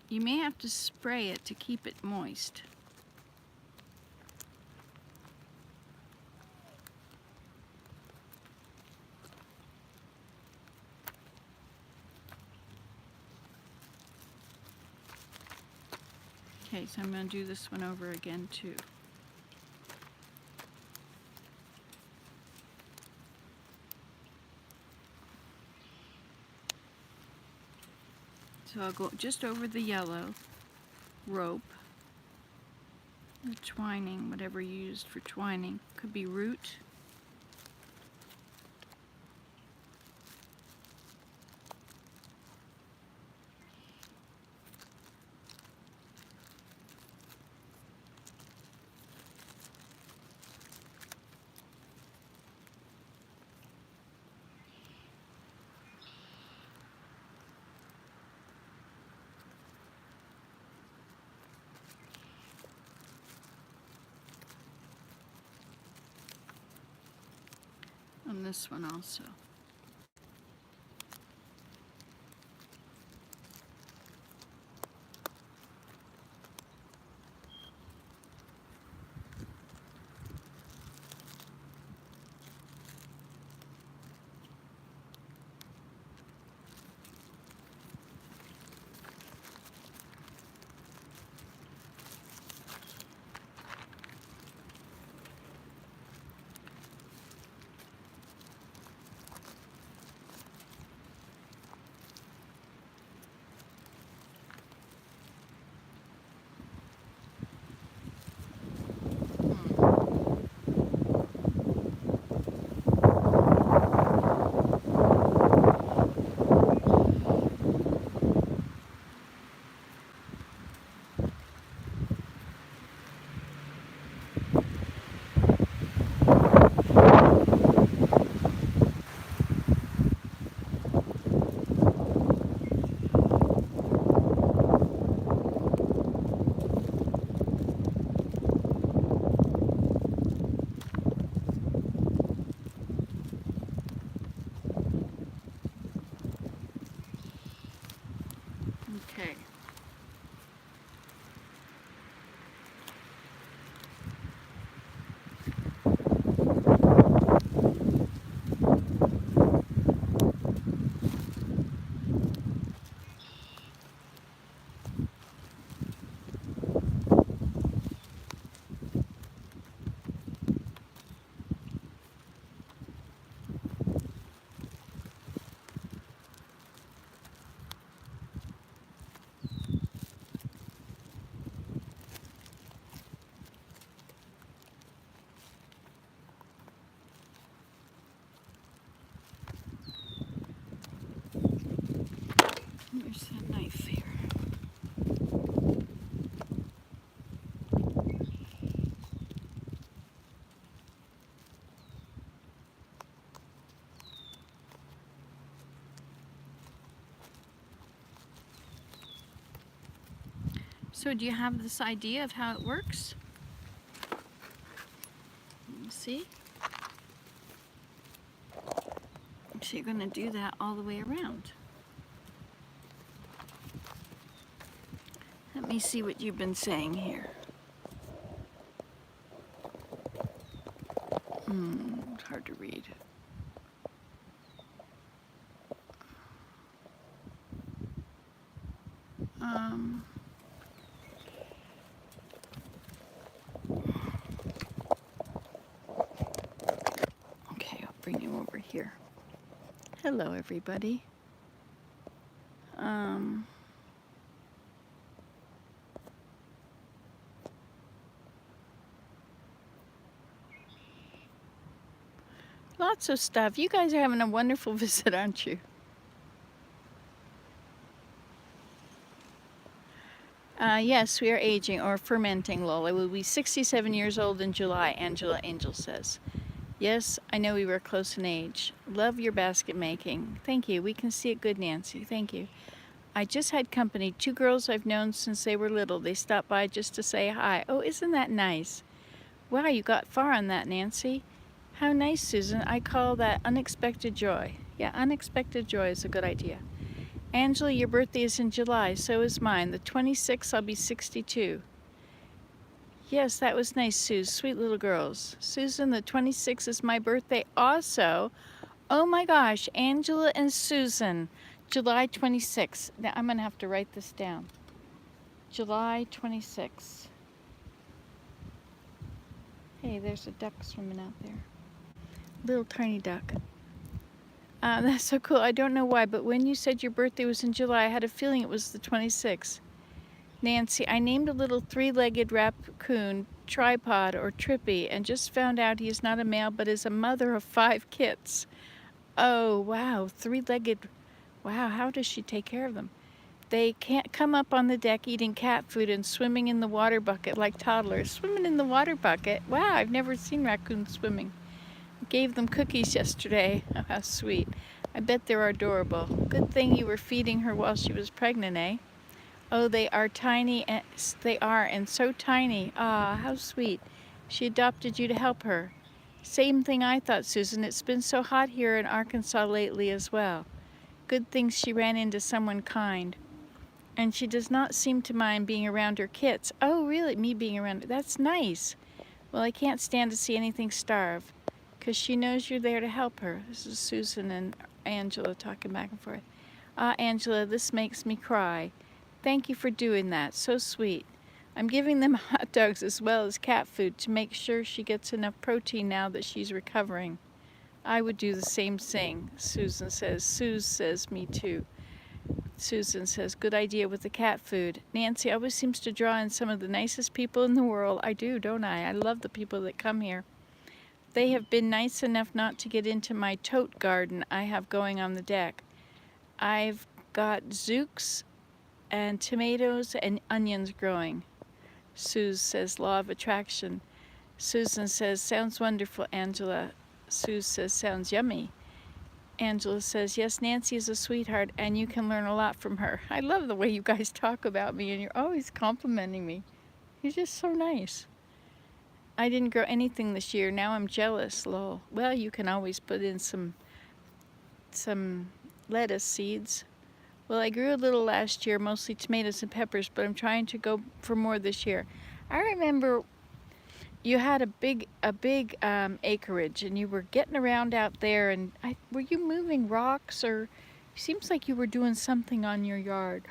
you may have to spray it to keep it moist. Okay, so I'm going to do this one over again too. So I'll go just over the yellow rope, the twining, whatever you used for twining. Could be root. On this one also. Where's that knife here? So do you have this idea of how it works? See? So you're going to do that all the way around. Let me see what you've been saying here. It's hard to read. Okay, I'll bring you over here. Hello, everybody. Lots of stuff. You guys are having a wonderful visit, aren't you? Yes, we are aging or fermenting, Lol. I will be 67 years old in July, Angela Angel says. Yes, I know we were close in age. Love your basket making. Thank you. We can see it good, Nancy. Thank you. I just had company. 2 girls I've known since they were little. They stopped by just to say hi. Oh, isn't that nice? Wow, you got far on that, Nancy. How nice, Susan. I call that unexpected joy. Yeah, unexpected joy is a good idea. Angela, your birthday is in July. So is mine. The 26th, I'll be 62. Yes, that was nice, Suze. Sweet little girls. Susan, the 26th is my birthday also. Oh my gosh, Angela and Susan, July 26th. Now I'm going to have to write this down. July 26th. Hey, there's a duck swimming out there. Little tiny duck. That's so cool. I don't know why, but when you said your birthday was in July, I had a feeling it was the 26th. Nancy, I named a little 3-legged raccoon Tripod or Trippy and just found out he is not a male but is a mother of 5 kits. Oh, wow, 3-legged. Wow, how does she take care of them? They can't come up on the deck eating cat food and swimming in the water bucket like toddlers. Swimming in the water bucket? Wow, I've never seen raccoons swimming. I gave them cookies yesterday. Oh, how sweet. I bet they're adorable. Good thing you were feeding her while she was pregnant, eh? Oh, they are tiny, and they are, and so tiny. Ah, how sweet. She adopted you to help her. Same thing I thought, Susan. It's been so hot here in Arkansas lately as well. Good thing she ran into someone kind. And she does not seem to mind being around her kits. Oh, really? Me being around her? That's nice. Well, I can't stand to see anything starve, because she knows you're there to help her. This is Susan and Angela talking back and forth. Ah, Angela, this makes me cry. Thank you for doing that. So sweet. I'm giving them hot dogs as well as cat food to make sure she gets enough protein now that she's recovering. I would do the same thing, Susan says. Suze says, me too. Susan says, good idea with the cat food. Nancy always seems to draw in some of the nicest people in the world. I do, don't I? I love the people that come here. They have been nice enough not to get into my tote garden I have going on the deck. I've got zooks and tomatoes and onions growing. Suze says, law of attraction. Susan says, sounds wonderful, Angela. Suze says, sounds yummy. Angela says, yes, Nancy is a sweetheart and you can learn a lot from her. I love the way you guys talk about me and you're always complimenting me. You're just so nice. I didn't grow anything this year. Now I'm jealous, lol. Well, you can always put in some lettuce seeds. Well, I grew a little last year, mostly tomatoes and peppers, but I'm trying to go for more this year. I remember you had a big acreage, and you were getting around out there, and were you moving rocks, or it seems like you were doing something on your yard.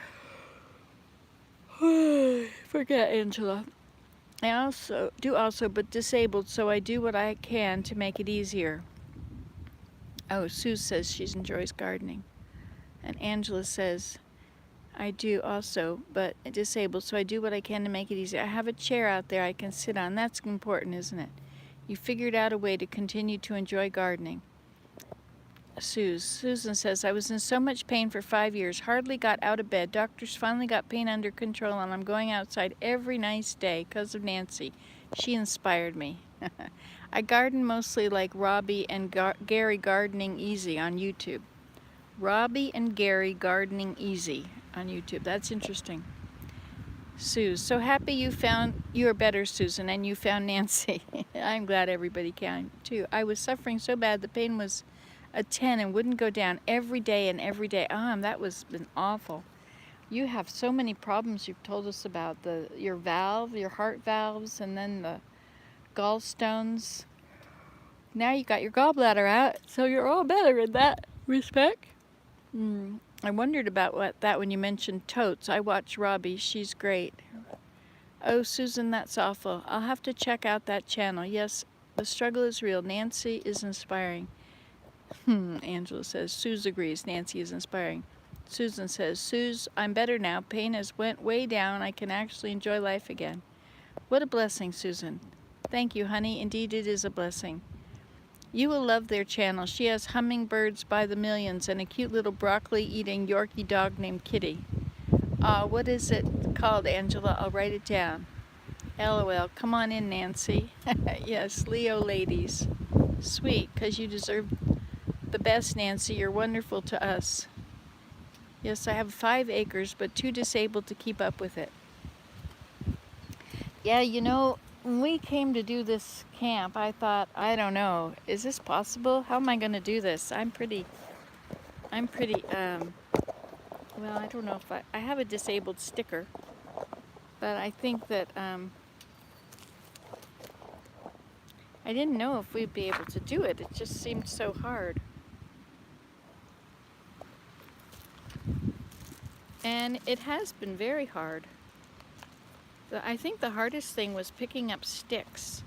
Forget, Angela. I also, but disabled, so I do what I can to make it easier. Oh, Sue says she enjoys gardening. And Angela says, I do also, but disabled, so I do what I can to make it easier. I have a chair out there I can sit on. That's important, isn't it? You figured out a way to continue to enjoy gardening. Susan says, I was in so much pain for 5 years, hardly got out of bed. Doctors finally got pain under control, and I'm going outside every nice day because of Nancy. She inspired me. I garden mostly like Robbie and Gary Gardening Easy on YouTube. Robbie and Gary Gardening Easy on YouTube. That's interesting. Sue, so happy you are better, Susan, and you found Nancy. I'm glad everybody can too. I was suffering so bad, the pain was a 10 and wouldn't go down every day and every day. That was been awful. You have so many problems you've told us about, your heart valves, and then the gallstones. Now you got your gallbladder out, so you're all better in that respect. I wondered about that when you mentioned totes. I watch Robbie. She's great. Oh, Susan, that's awful. I'll have to check out that channel. Yes, the struggle is real. Nancy is inspiring. Angela says, Suze agrees. Nancy is inspiring. Susan says, Suze, I'm better now. Pain has went way down. I can actually enjoy life again. What a blessing, Susan. Thank you, honey. Indeed, it is a blessing. You will love their channel. She has hummingbirds by the millions and a cute little broccoli-eating Yorkie dog named Kitty. What is it called, Angela? I'll write it down. LOL. Come on in, Nancy. Yes, Leo ladies. Sweet, because you deserve the best, Nancy. You're wonderful to us. Yes, I have 5 acres, but too disabled to keep up with it. Yeah, when we came to do this camp, I thought, I don't know, is this possible? How am I going to do this? I'm pretty, well, I don't know if I have a disabled sticker, but I think that, I didn't know if we'd be able to do it. It just seemed so hard. And it has been very hard. I think the hardest thing was picking up sticks.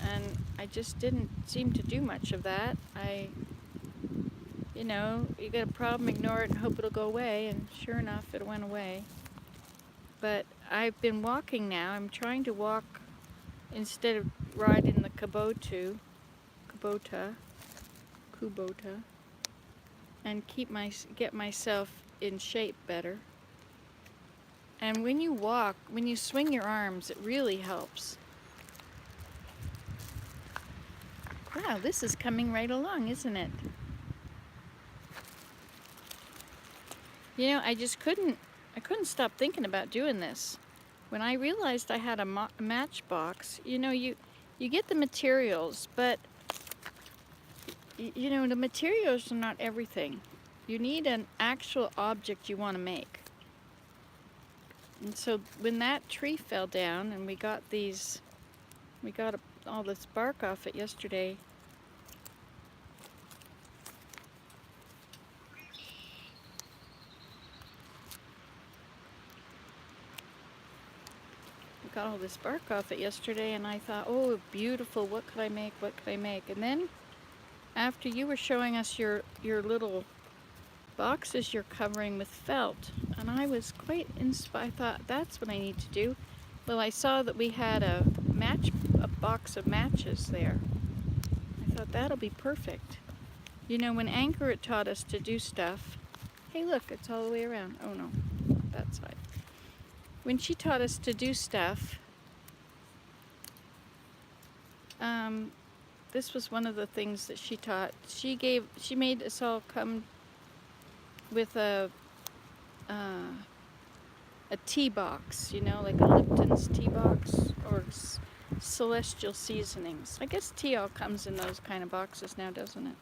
And I just didn't seem to do much of that. You get a problem, ignore it and hope it'll go away, and sure enough, it went away. But I've been walking now. I'm trying to walk instead of riding the Kubota, and get myself in shape better. And when you swing your arms, it really helps. Wow, this is coming right along, isn't it? I just couldn't stop thinking about doing this. When I realized I had a matchbox, you get the materials, but the materials are not everything. You need an actual object you want to make. And so when that tree fell down and we got all this bark off it yesterday, and I thought, oh, beautiful, what could I make? And then after you were showing us your little boxes you're covering with felt, and I was quite inspired. I thought, that's what I need to do. Well, I saw that we had a box of matches there. I thought, that'll be perfect. When Anchor taught us to do stuff, hey look, it's all the way around. Oh no, not that side. When she taught us to do stuff, this was one of the things that she taught. She made us all come with a tea box, like a Lipton's tea box, or Celestial Seasonings. I guess tea all comes in those kind of boxes now, doesn't it?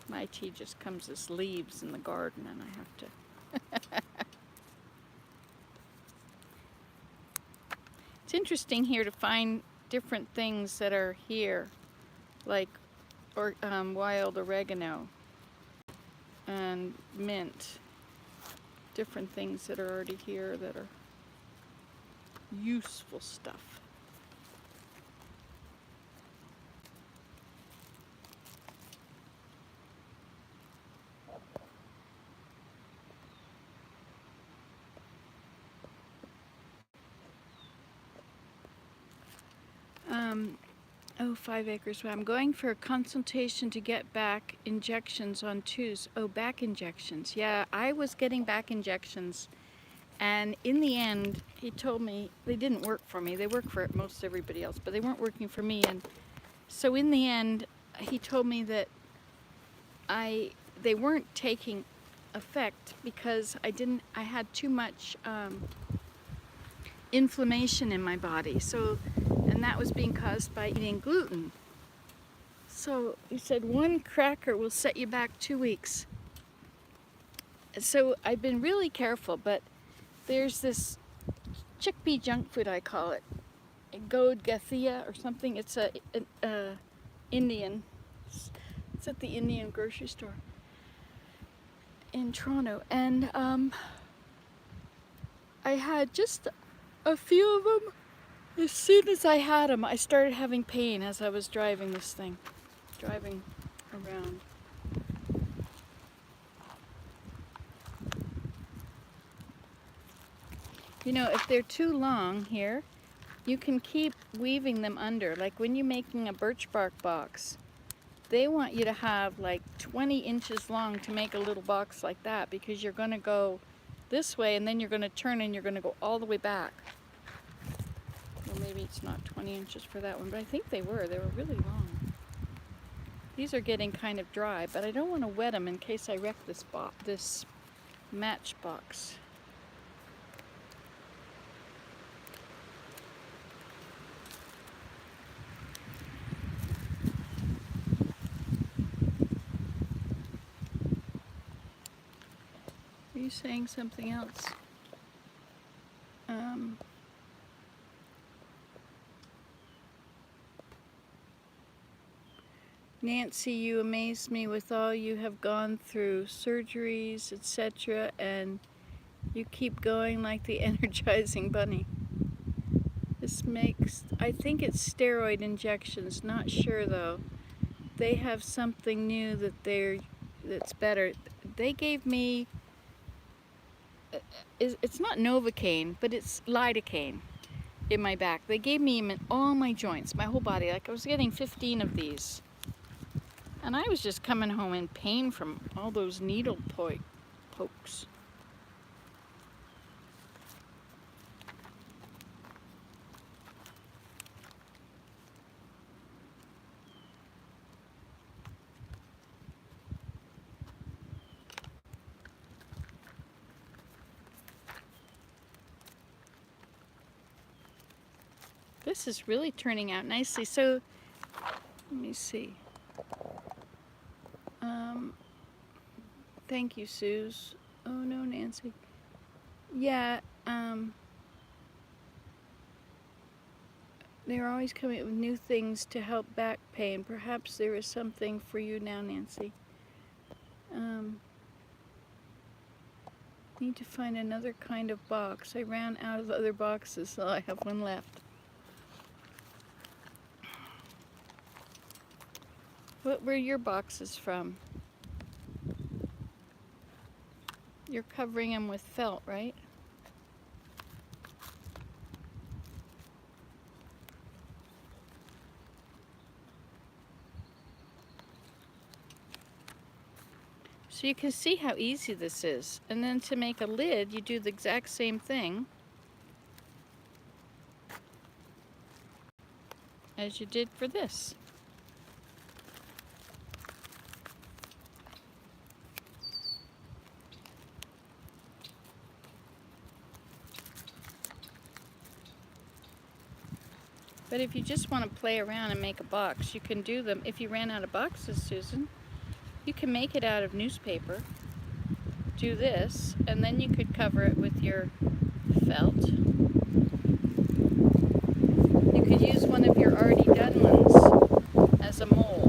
My tea just comes as leaves in the garden, and I have to... It's interesting here to find different things that are here, like wild oregano and mint. Different things that are already here that are useful stuff. Oh, 5 acres. Well, I'm going for a consultation to get back injections on Tuesday. Oh, back injections. Yeah, I was getting back injections. And in the end, he told me they didn't work for me. They work for most everybody else, but they weren't working for me. And so in the end, he told me that they weren't taking effect because I had too much inflammation in my body. So, and that was being caused by eating gluten. So he said 1 cracker will set you back 2 weeks. So I've been really careful, but there's this chickpea junk food, I call it, God Gathia or something. It's a Indian. It's at the Indian grocery store in Toronto, and I had just a few of them. As soon as I had them, I started having pain as I was driving this thing, driving around. You know, if they're too long here, you can keep weaving them under. Like when you're making a birch bark box, they want you to have like 20 inches long to make a little box like that, because you're going to go this way and then you're going to turn and you're going to go all the way back. Well, maybe it's not 20 inches for that one, but I think they were really long. These are getting kind of dry, but I don't want to wet them in case I wreck this matchbox. Are you saying something else? Nancy, you amaze me with all you have gone through, surgeries, etc., and you keep going like the energizing bunny. This makes, I think it's steroid injections, not sure though. They have something new that's better. They gave me, it's not Novocaine, but it's lidocaine in my back. They gave me them in all my joints, my whole body. Like I was getting 15 of these. And I was just coming home in pain from all those needle pokes. This is really turning out nicely. So, let me see. Thank you, Suze. Oh no, Nancy. Yeah, they're always coming up with new things to help back pain. Perhaps there is something for you now, Nancy. Need to find another kind of box. I ran out of other boxes, so I have one left. What were your boxes from? You're covering them with felt, right? So you can see how easy this is. And then to make a lid, you do the exact same thing as you did for this. But if you just want to play around and make a box, you can do them. If you ran out of boxes, Susan, you can make it out of newspaper. Do this, and then you could cover it with your felt. You could use one of your already done ones as a mold.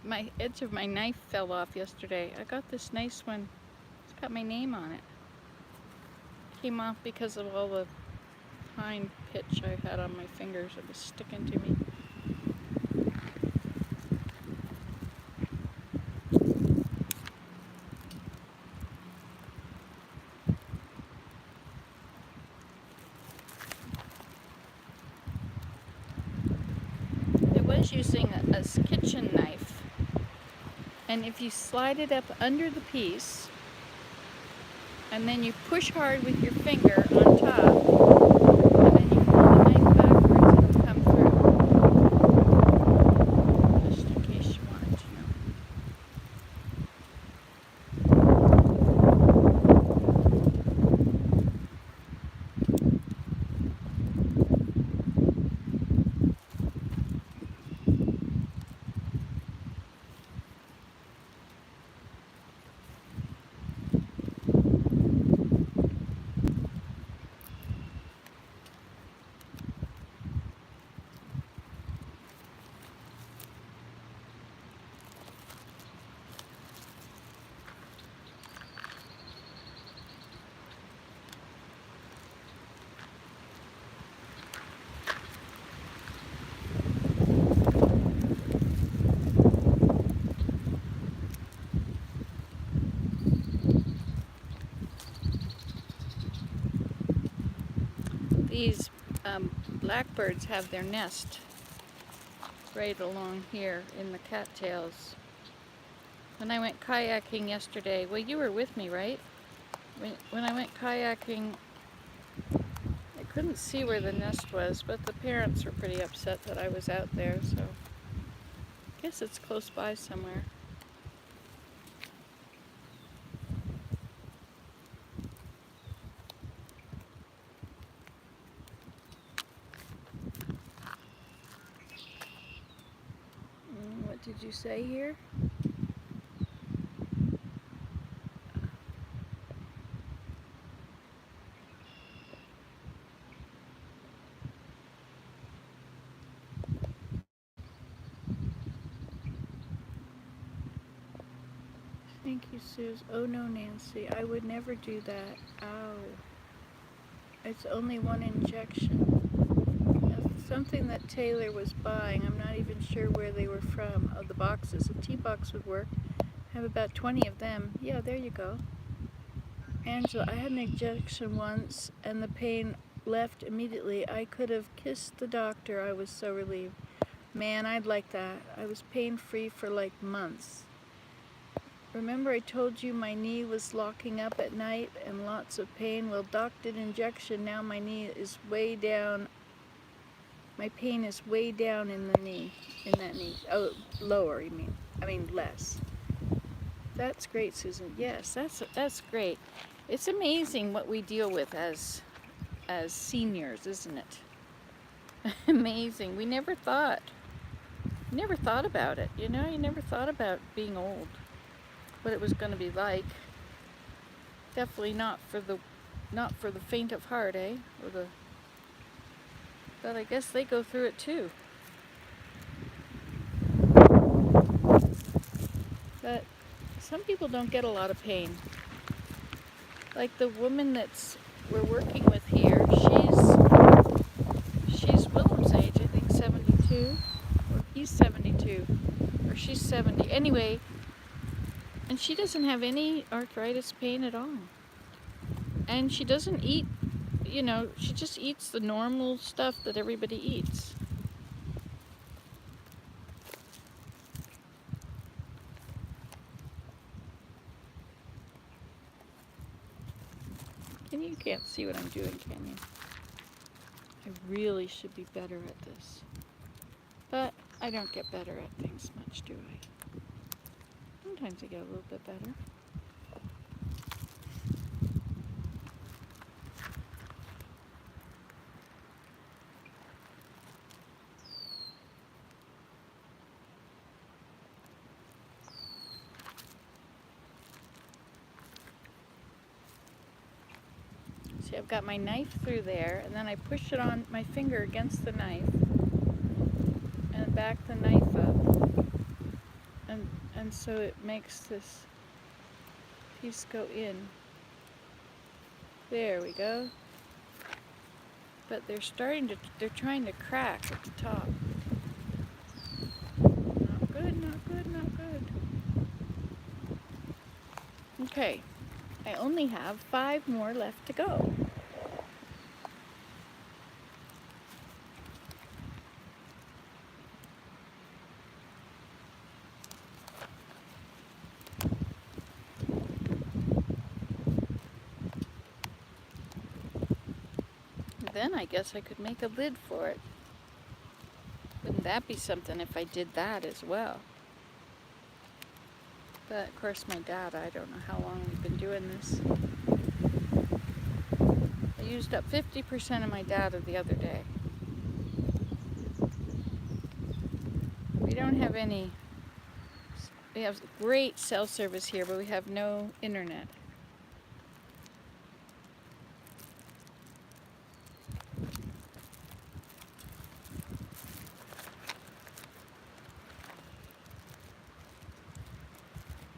My edge of my knife fell off yesterday. I got this nice one. It's got my name on it. Came off because of all the pine pitch I had on my fingers. It was sticking to me. It's using a kitchen knife. And if you slide it up under the piece, and then you push hard with your finger on top, and then you pull the knife backwards, it'll come through. Just in case you wanted to know. These blackbirds have their nest right along here in the cattails. When I went kayaking yesterday, well, you were with me, right? When I went kayaking, I couldn't see where the nest was, but the parents were pretty upset that I was out there, so I guess it's close by somewhere. What did you say here? Thank you, Suze. Oh no, Nancy, I would never do that. Ow. It's only one injection. That's something that Taylor was buying. I'm not even sure where they were from. Oh, the boxes. A tea box would work. I have about 20 of them. Yeah, there you go. Angela, I had an injection once and the pain left immediately. I could have kissed the doctor. I was so relieved. Man, I'd like that. I was pain-free for like months. Remember I told you my knee was locking up at night and lots of pain? Well, Doc did injection. Now my knee is way down. My pain is way down in the knee, in that knee. Oh, lower, you mean. I mean less. That's great, Susan. Yes, that's great. It's amazing what we deal with as seniors, isn't it? Amazing. We never thought about it, you know? You never thought about being old, what it was going to be like. Definitely not for the faint of heart, eh? But I guess they go through it too. But some people don't get a lot of pain. Like the woman we're working with here, she's Willem's age, I think 72, or he's 72, or she's 70. Anyway, and she doesn't have any arthritis pain at all. And she doesn't eat, you know, she just eats the normal stuff that everybody eats. You can't see what I'm doing, can you? I really should be better at this. But I don't get better at things much, do I? Sometimes I get a little bit better. See, I've got my knife through there, and then I push it on my finger against the knife, and back the knife up, and so it makes this piece go in. There we go. But they're trying to crack at the top. Not good, not good, not good. Okay, I only have 5 more left to go. then I guess I could make a lid for it. Wouldn't that be something if I did that as well? But of course my data, I don't know how long we've been doing this. I used up 50% of my data the other day. We don't have any, we have great cell service here, but we have no internet.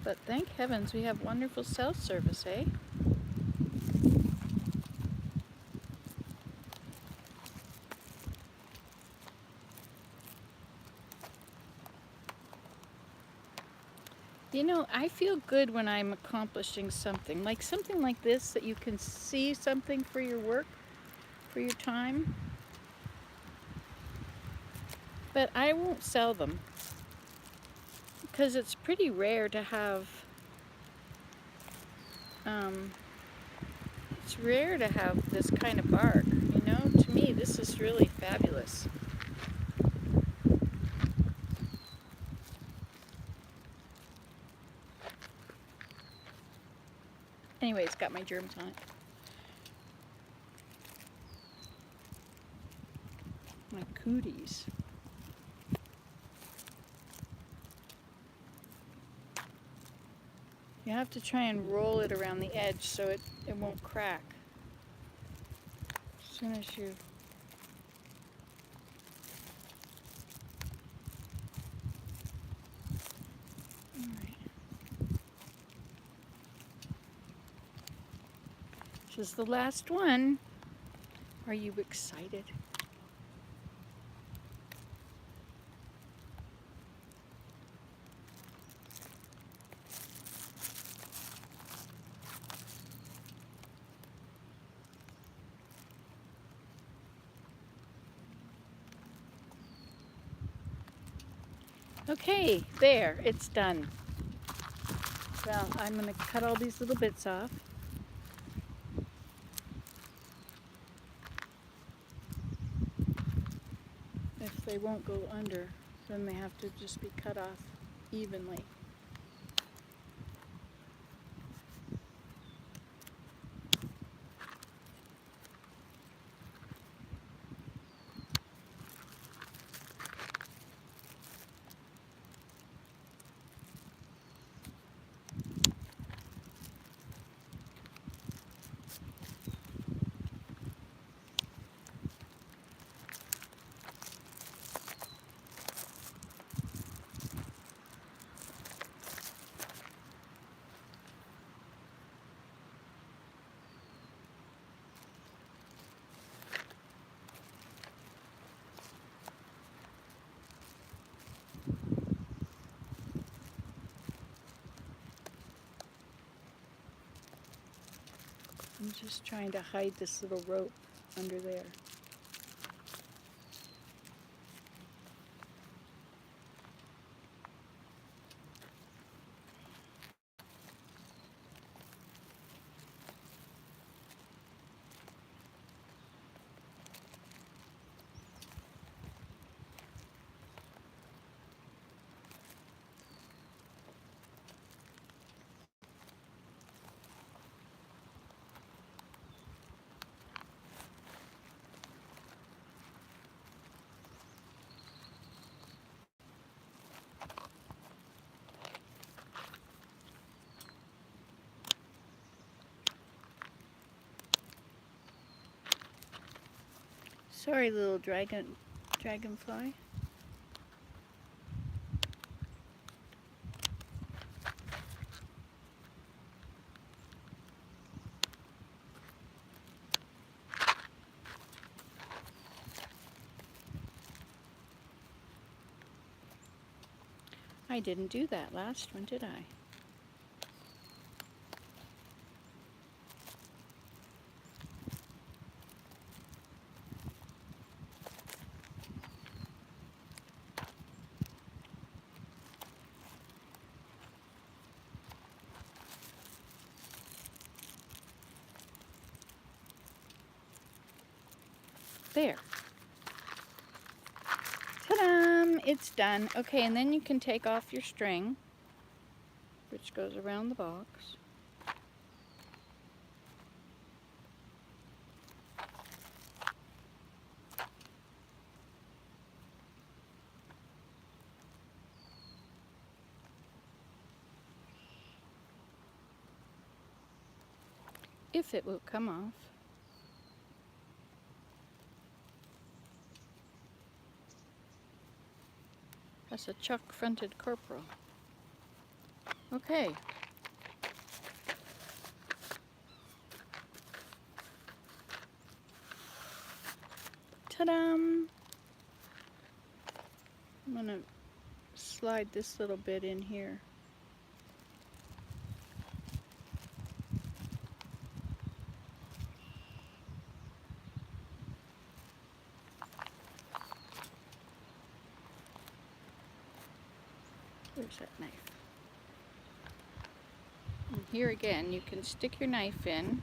But thank heavens we have wonderful cell service, eh? You know, I feel good when I'm accomplishing something like this, that you can see something for your work, for your time. But I won't sell them because it's pretty rare to have it's rare to have this kind of bark, you know? To me, this is really fabulous. Anyway, it's got my germs on it. My cooties. You have to try and roll it around the edge so it won't crack. As soon as you... Alright. This is the last one. Are you excited? Okay, there, it's done. Well, I'm going to cut all these little bits off. If they won't go under, then they have to just be cut off evenly. I'm just trying to hide this little rope under there. Sorry, little dragonfly. I didn't do that last one, did I? There. Ta-da! It's done. Okay, and then you can take off your string, which goes around the box. If it will come off. That's a chuck-fronted corporal. Okay. Ta-da! I'm gonna slide this little bit in here. Where's that knife? And here again, you can stick your knife in,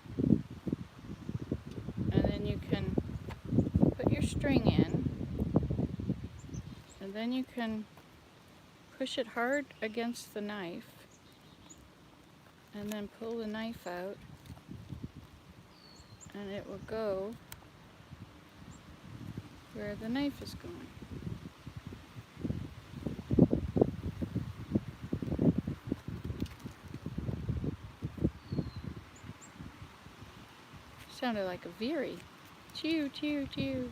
and then you can put your string in, and then you can push it hard against the knife, and then pull the knife out, and it will go where the knife is going. Sounded like a veery. Chew, chew, chew.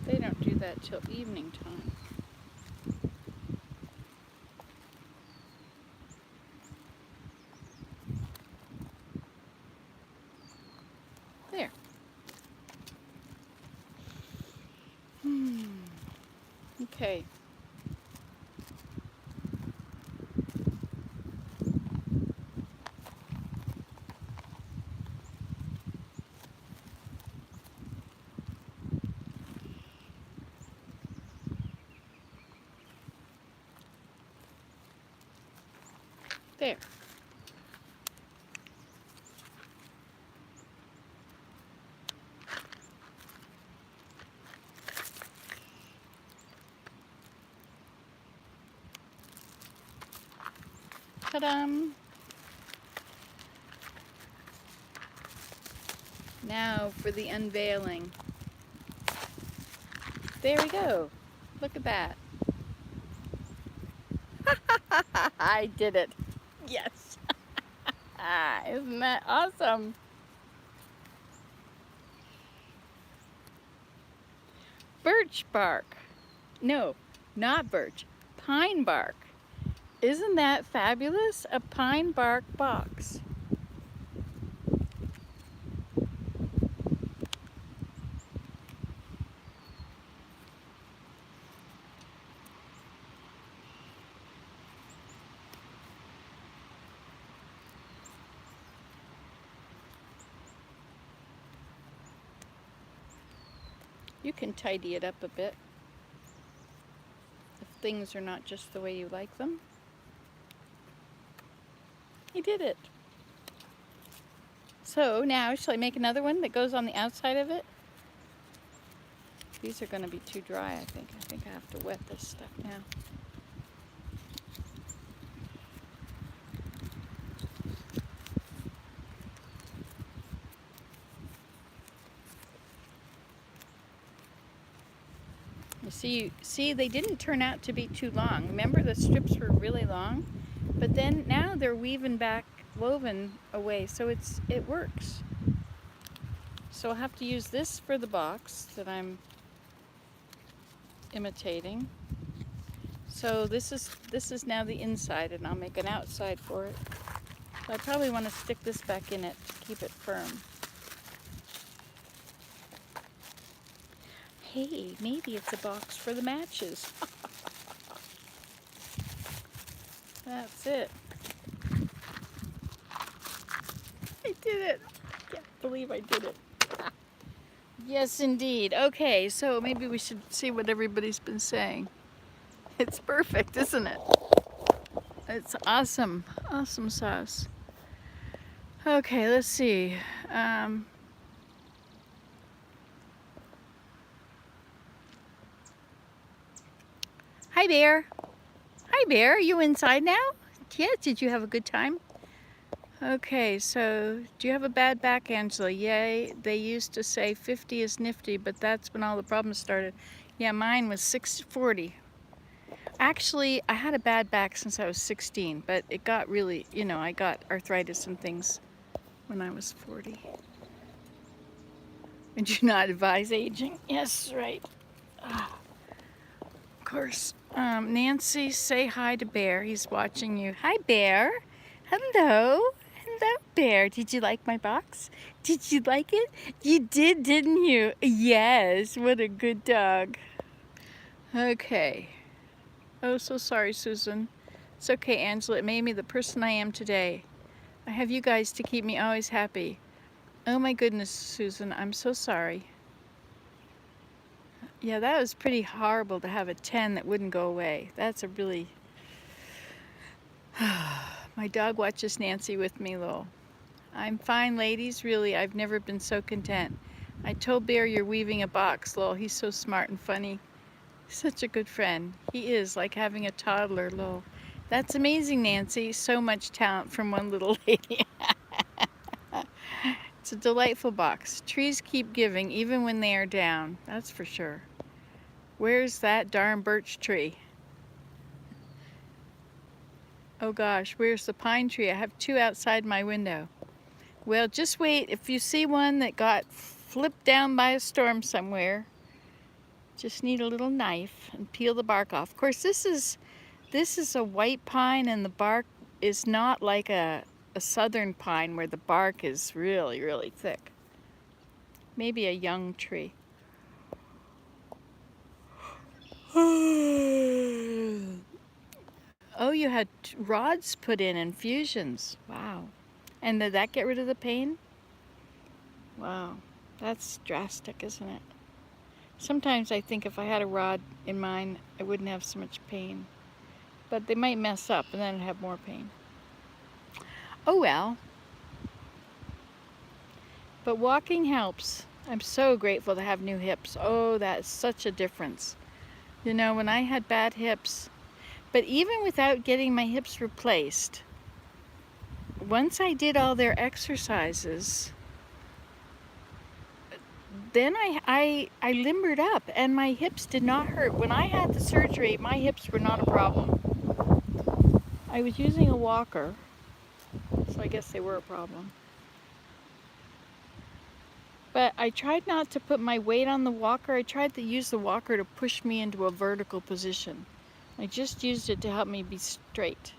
They don't do that till evening time. There. Okay. There. Ta-da! Now for the unveiling. There we go. Look at that. I did it. Yes. Isn't that awesome? Birch bark. No, not birch. Pine bark. Isn't that fabulous? A pine bark box. You can tidy it up a bit if things are not just the way you like them. He did it. So now, shall I make another one that goes on the outside of it? These are going to be too dry, I think. I think I have to wet this stuff now. See, they didn't turn out to be too long. Remember, the strips were really long, but then now they're woven away, so it works. So I'll have to use this for the box that I'm imitating. So this is now the inside, and I'll make an outside for it. So I probably want to stick this back in it to keep it firm. Hey, maybe it's a box for the matches. That's it. I did it. I can't believe I did it. Yes, indeed. Okay, so maybe we should see what everybody's been saying. It's perfect, isn't it? It's awesome. Awesome sauce. Okay, let's see. Um, Hi, Bear. Hi, Bear. Are you inside now? Yeah, did you have a good time? Okay, so do you have a bad back, Angela? Yay, they used to say 50 is nifty, but that's when all the problems started. Yeah, mine was 640. Actually, I had a bad back since I was 16, but it got really, I got arthritis and things when I was 40. And do not advise aging. Yes, right. Of course. Nancy, say hi to Bear. He's watching you. Hi, Bear. Hello. Hello, Bear. Did you like my box? Did you like it? You did, didn't you? Yes. What a good dog. Okay. Oh, so sorry, Susan. It's okay, Angela. It made me the person I am today. I have you guys to keep me always happy. Oh my goodness, Susan. I'm so sorry. Yeah, that was pretty horrible to have a 10 that wouldn't go away. That's a really... My dog watches Nancy with me, lol. I'm fine, ladies. Really, I've never been so content. I told Bear you're weaving a box, lol. He's so smart and funny. Such a good friend. He is, like having a toddler, lol. That's amazing, Nancy. So much talent from one little lady. It's a delightful box. Trees keep giving, even when they are down. That's for sure. Where's that darn birch tree? Oh gosh, where's the pine tree? I have two outside my window. Well, just wait. If you see one that got flipped down by a storm somewhere, just need a little knife and peel the bark off. Of course, this is a white pine, and the bark is not like a southern pine where the bark is really, really thick. Maybe a young tree. Oh, you had rods put in, infusions. Wow. And did that get rid of the pain? Wow. That's drastic, isn't it? Sometimes I think if I had a rod in mine, I wouldn't have so much pain. But they might mess up and then I'd have more pain. Oh well. But walking helps. I'm so grateful to have new hips. Oh, that's such a difference. You know, when I had bad hips, but even without getting my hips replaced, once I did all their exercises, then I limbered up and my hips did not hurt. When I had the surgery, my hips were not a problem. I was using a walker, so I guess they were a problem. But I tried not to put my weight on the walker. I tried to use the walker to push me into a vertical position. I just used it to help me be straight.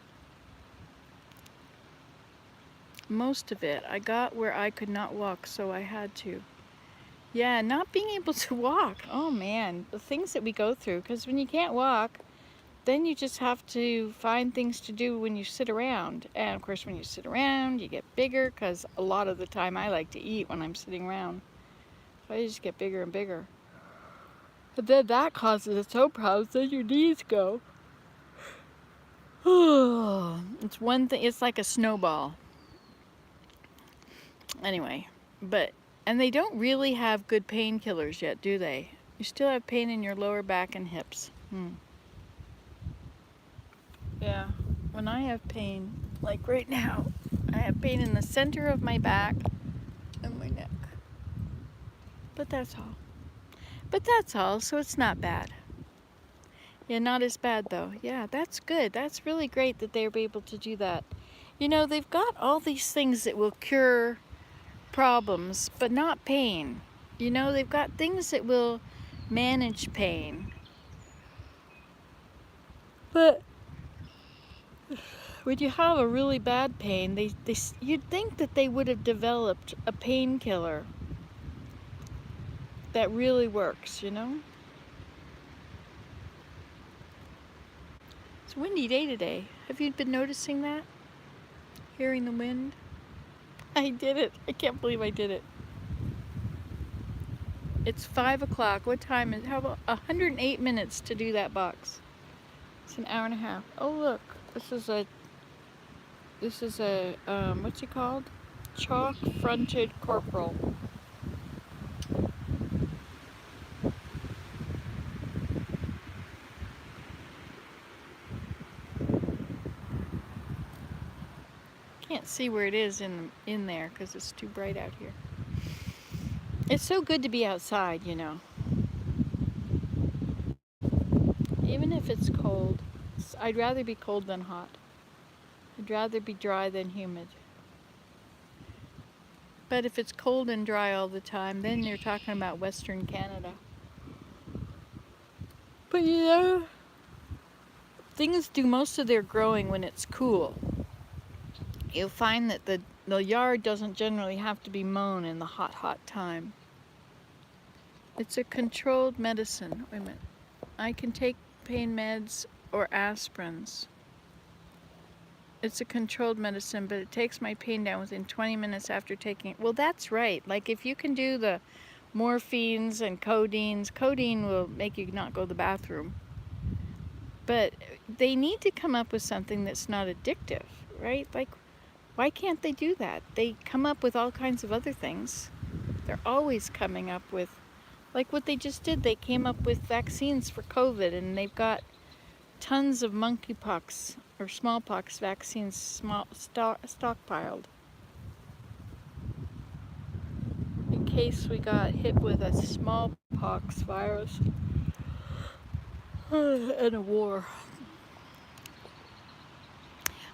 Most of it, I got where I could not walk, so I had to. Yeah, not being able to walk. Oh man, the things that we go through, because when you can't walk, then you just have to find things to do when you sit around. And of course, when you sit around, you get bigger, because a lot of the time I like to eat when I'm sitting around. So I just get bigger and bigger. But then that causes its own problems, then your knees go. It's one thing, it's like a snowball. Anyway, and they don't really have good painkillers yet, do they? You still have pain in your lower back and hips. Yeah, when I have pain, like right now, I have pain in the center of my back and my neck. But that's all. So it's not bad. Yeah, not as bad though. Yeah, that's good. That's really great that they were able to do that. You know, they've got all these things that will cure problems, but not pain. You know, they've got things that will manage pain. But when you have a really bad pain, you'd think that they would have developed a painkiller that really works, you know? It's a windy day today. Have you been noticing that? Hearing the wind? I did it. I can't believe I did it. It's 5 o'clock. What time is it? How about 108 minutes to do that box? It's an hour and a half. Oh look, this is a what's it called? Chalk-fronted corporal. Can't see where it is in there because it's too bright out here. It's so good to be outside, you know. Even if it's cold, I'd rather be cold than hot. I'd rather be dry than humid. But if it's cold and dry all the time, then you're talking about Western Canada. But you know, things do most of their growing when it's cool. You'll find that the yard doesn't generally have to be mown in the hot time. It's a controlled medicine. Wait a minute. I can take pain meds or aspirins. It's a controlled medicine, but it takes my pain down within 20 minutes after taking it. Well, that's right. Like if you can do the morphines and codeines, codeine will make you not go to the bathroom. But they need to come up with something that's not addictive, right? Like, why can't they do that? They come up with all kinds of other things. They're always coming up with, like what they just did. They came up with vaccines for COVID, and they've got tons of monkeypox or smallpox vaccines stockpiled in case we got hit with a smallpox virus and a war.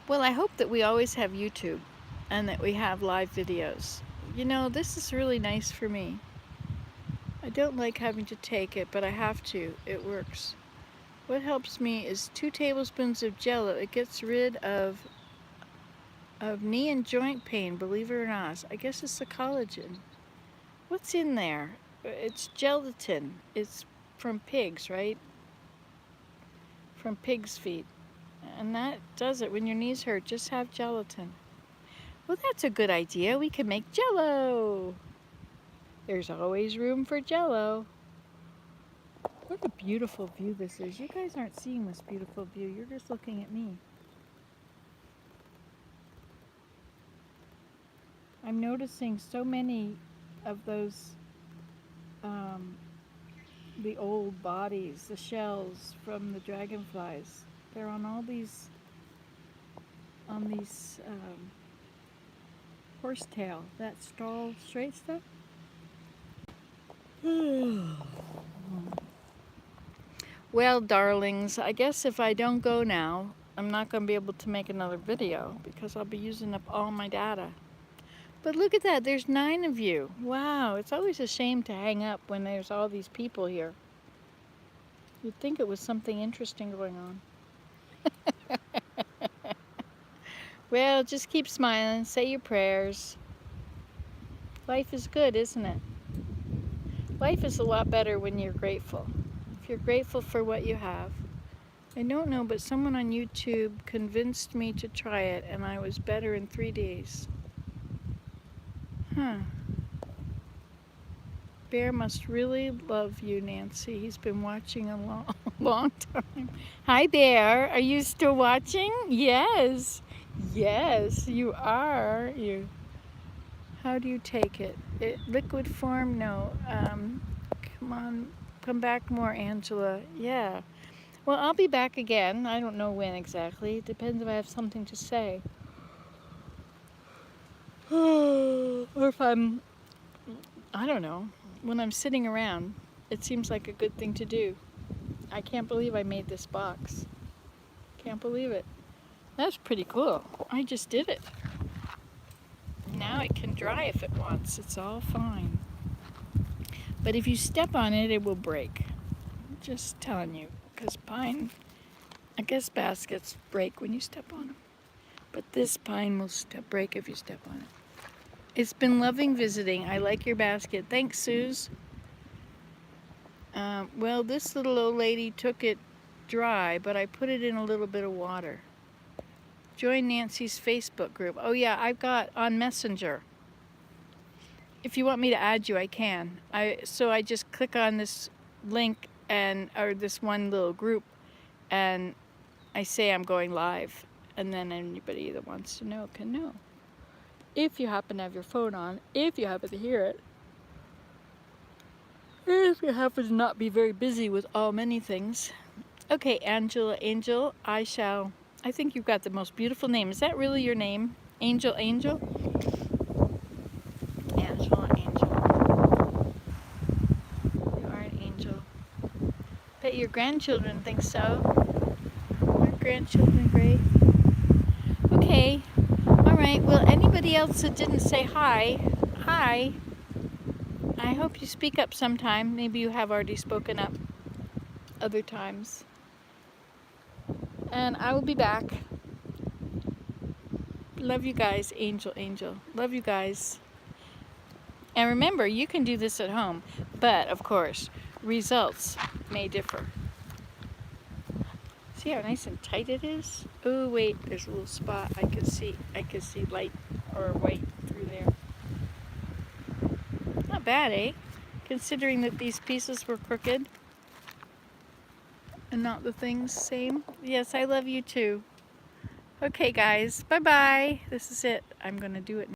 Well, I hope that we always have YouTube and that we have live videos. You know, this is really nice for me. I don't like having to take it, but I have to. It works. What helps me is 2 tablespoons of Jello. It gets rid of knee and joint pain, believe it or not. I guess it's the collagen. What's in there? It's gelatin. It's from pigs, right? From pig's feet. And that does it. When your knees hurt, just have gelatin. Well, that's a good idea. We can make Jello. There's always room for Jello. What a beautiful view this is. You guys aren't seeing this beautiful view. You're just looking at me. I'm noticing so many of those, the old bodies, the shells from the dragonflies. They're on all these, horsetail, that tall, straight stuff. Well, darlings, I guess if I don't go now, I'm not going to be able to make another video because I'll be using up all my data. But look at that, there's 9 of you. Wow, it's always a shame to hang up when there's all these people here. You'd think it was something interesting going on. Well, just keep smiling, say your prayers. Life is good, isn't it? Life is a lot better when you're grateful. If you're grateful for what you have. I don't know, but someone on YouTube convinced me to try it, and I was better in 3 days. Huh. Bear must really love you, Nancy. He's been watching a long time. Hi, Bear. Are you still watching? Yes. Yes, you are. How do you take it? Liquid form? No. Come on. Come back more, Angela. Yeah. Well, I'll be back again. I don't know when exactly. It depends if I have something to say. Or if I don't know. When I'm sitting around, it seems like a good thing to do. I can't believe I made this box. Can't believe it. That's pretty cool. I just did it. Now it can dry if it wants. It's all fine. But if you step on it, it will break. Just telling you. Because pine, I guess baskets break when you step on them. But this pine will break if you step on it. It's been loving visiting. I like your basket. Thanks, Suze. Well, this little old lady took it dry, but I put it in a little bit of water. Join Nancy's Facebook group. Oh yeah, I've got on Messenger. If you want me to add you, I can. So I just click on this link or this one little group, and I say I'm going live, and then anybody that wants to know can know. if you happen to have your phone on, if you happen to hear it. If you happen to not be very busy with all many things. Okay, Angela Angel, I think you've got the most beautiful name. Is that really your name? Angel Angel? Angela Angel. You are an angel. Bet your grandchildren think so. Aren't grandchildren great? Okay. Alright, well, anybody else that didn't say hi, hi. I hope you speak up sometime. Maybe you have already spoken up other times. And I will be back. Love you guys, Angel Angel. Love you guys. And remember, you can do this at home, but of course, results may differ. See how nice and tight it is? Oh wait, there's a little spot I can see light or white through there. Not bad, eh? Considering that these pieces were crooked and not the things same. Yes, I love you too. Okay guys, bye-bye. This is it. I'm gonna do it now.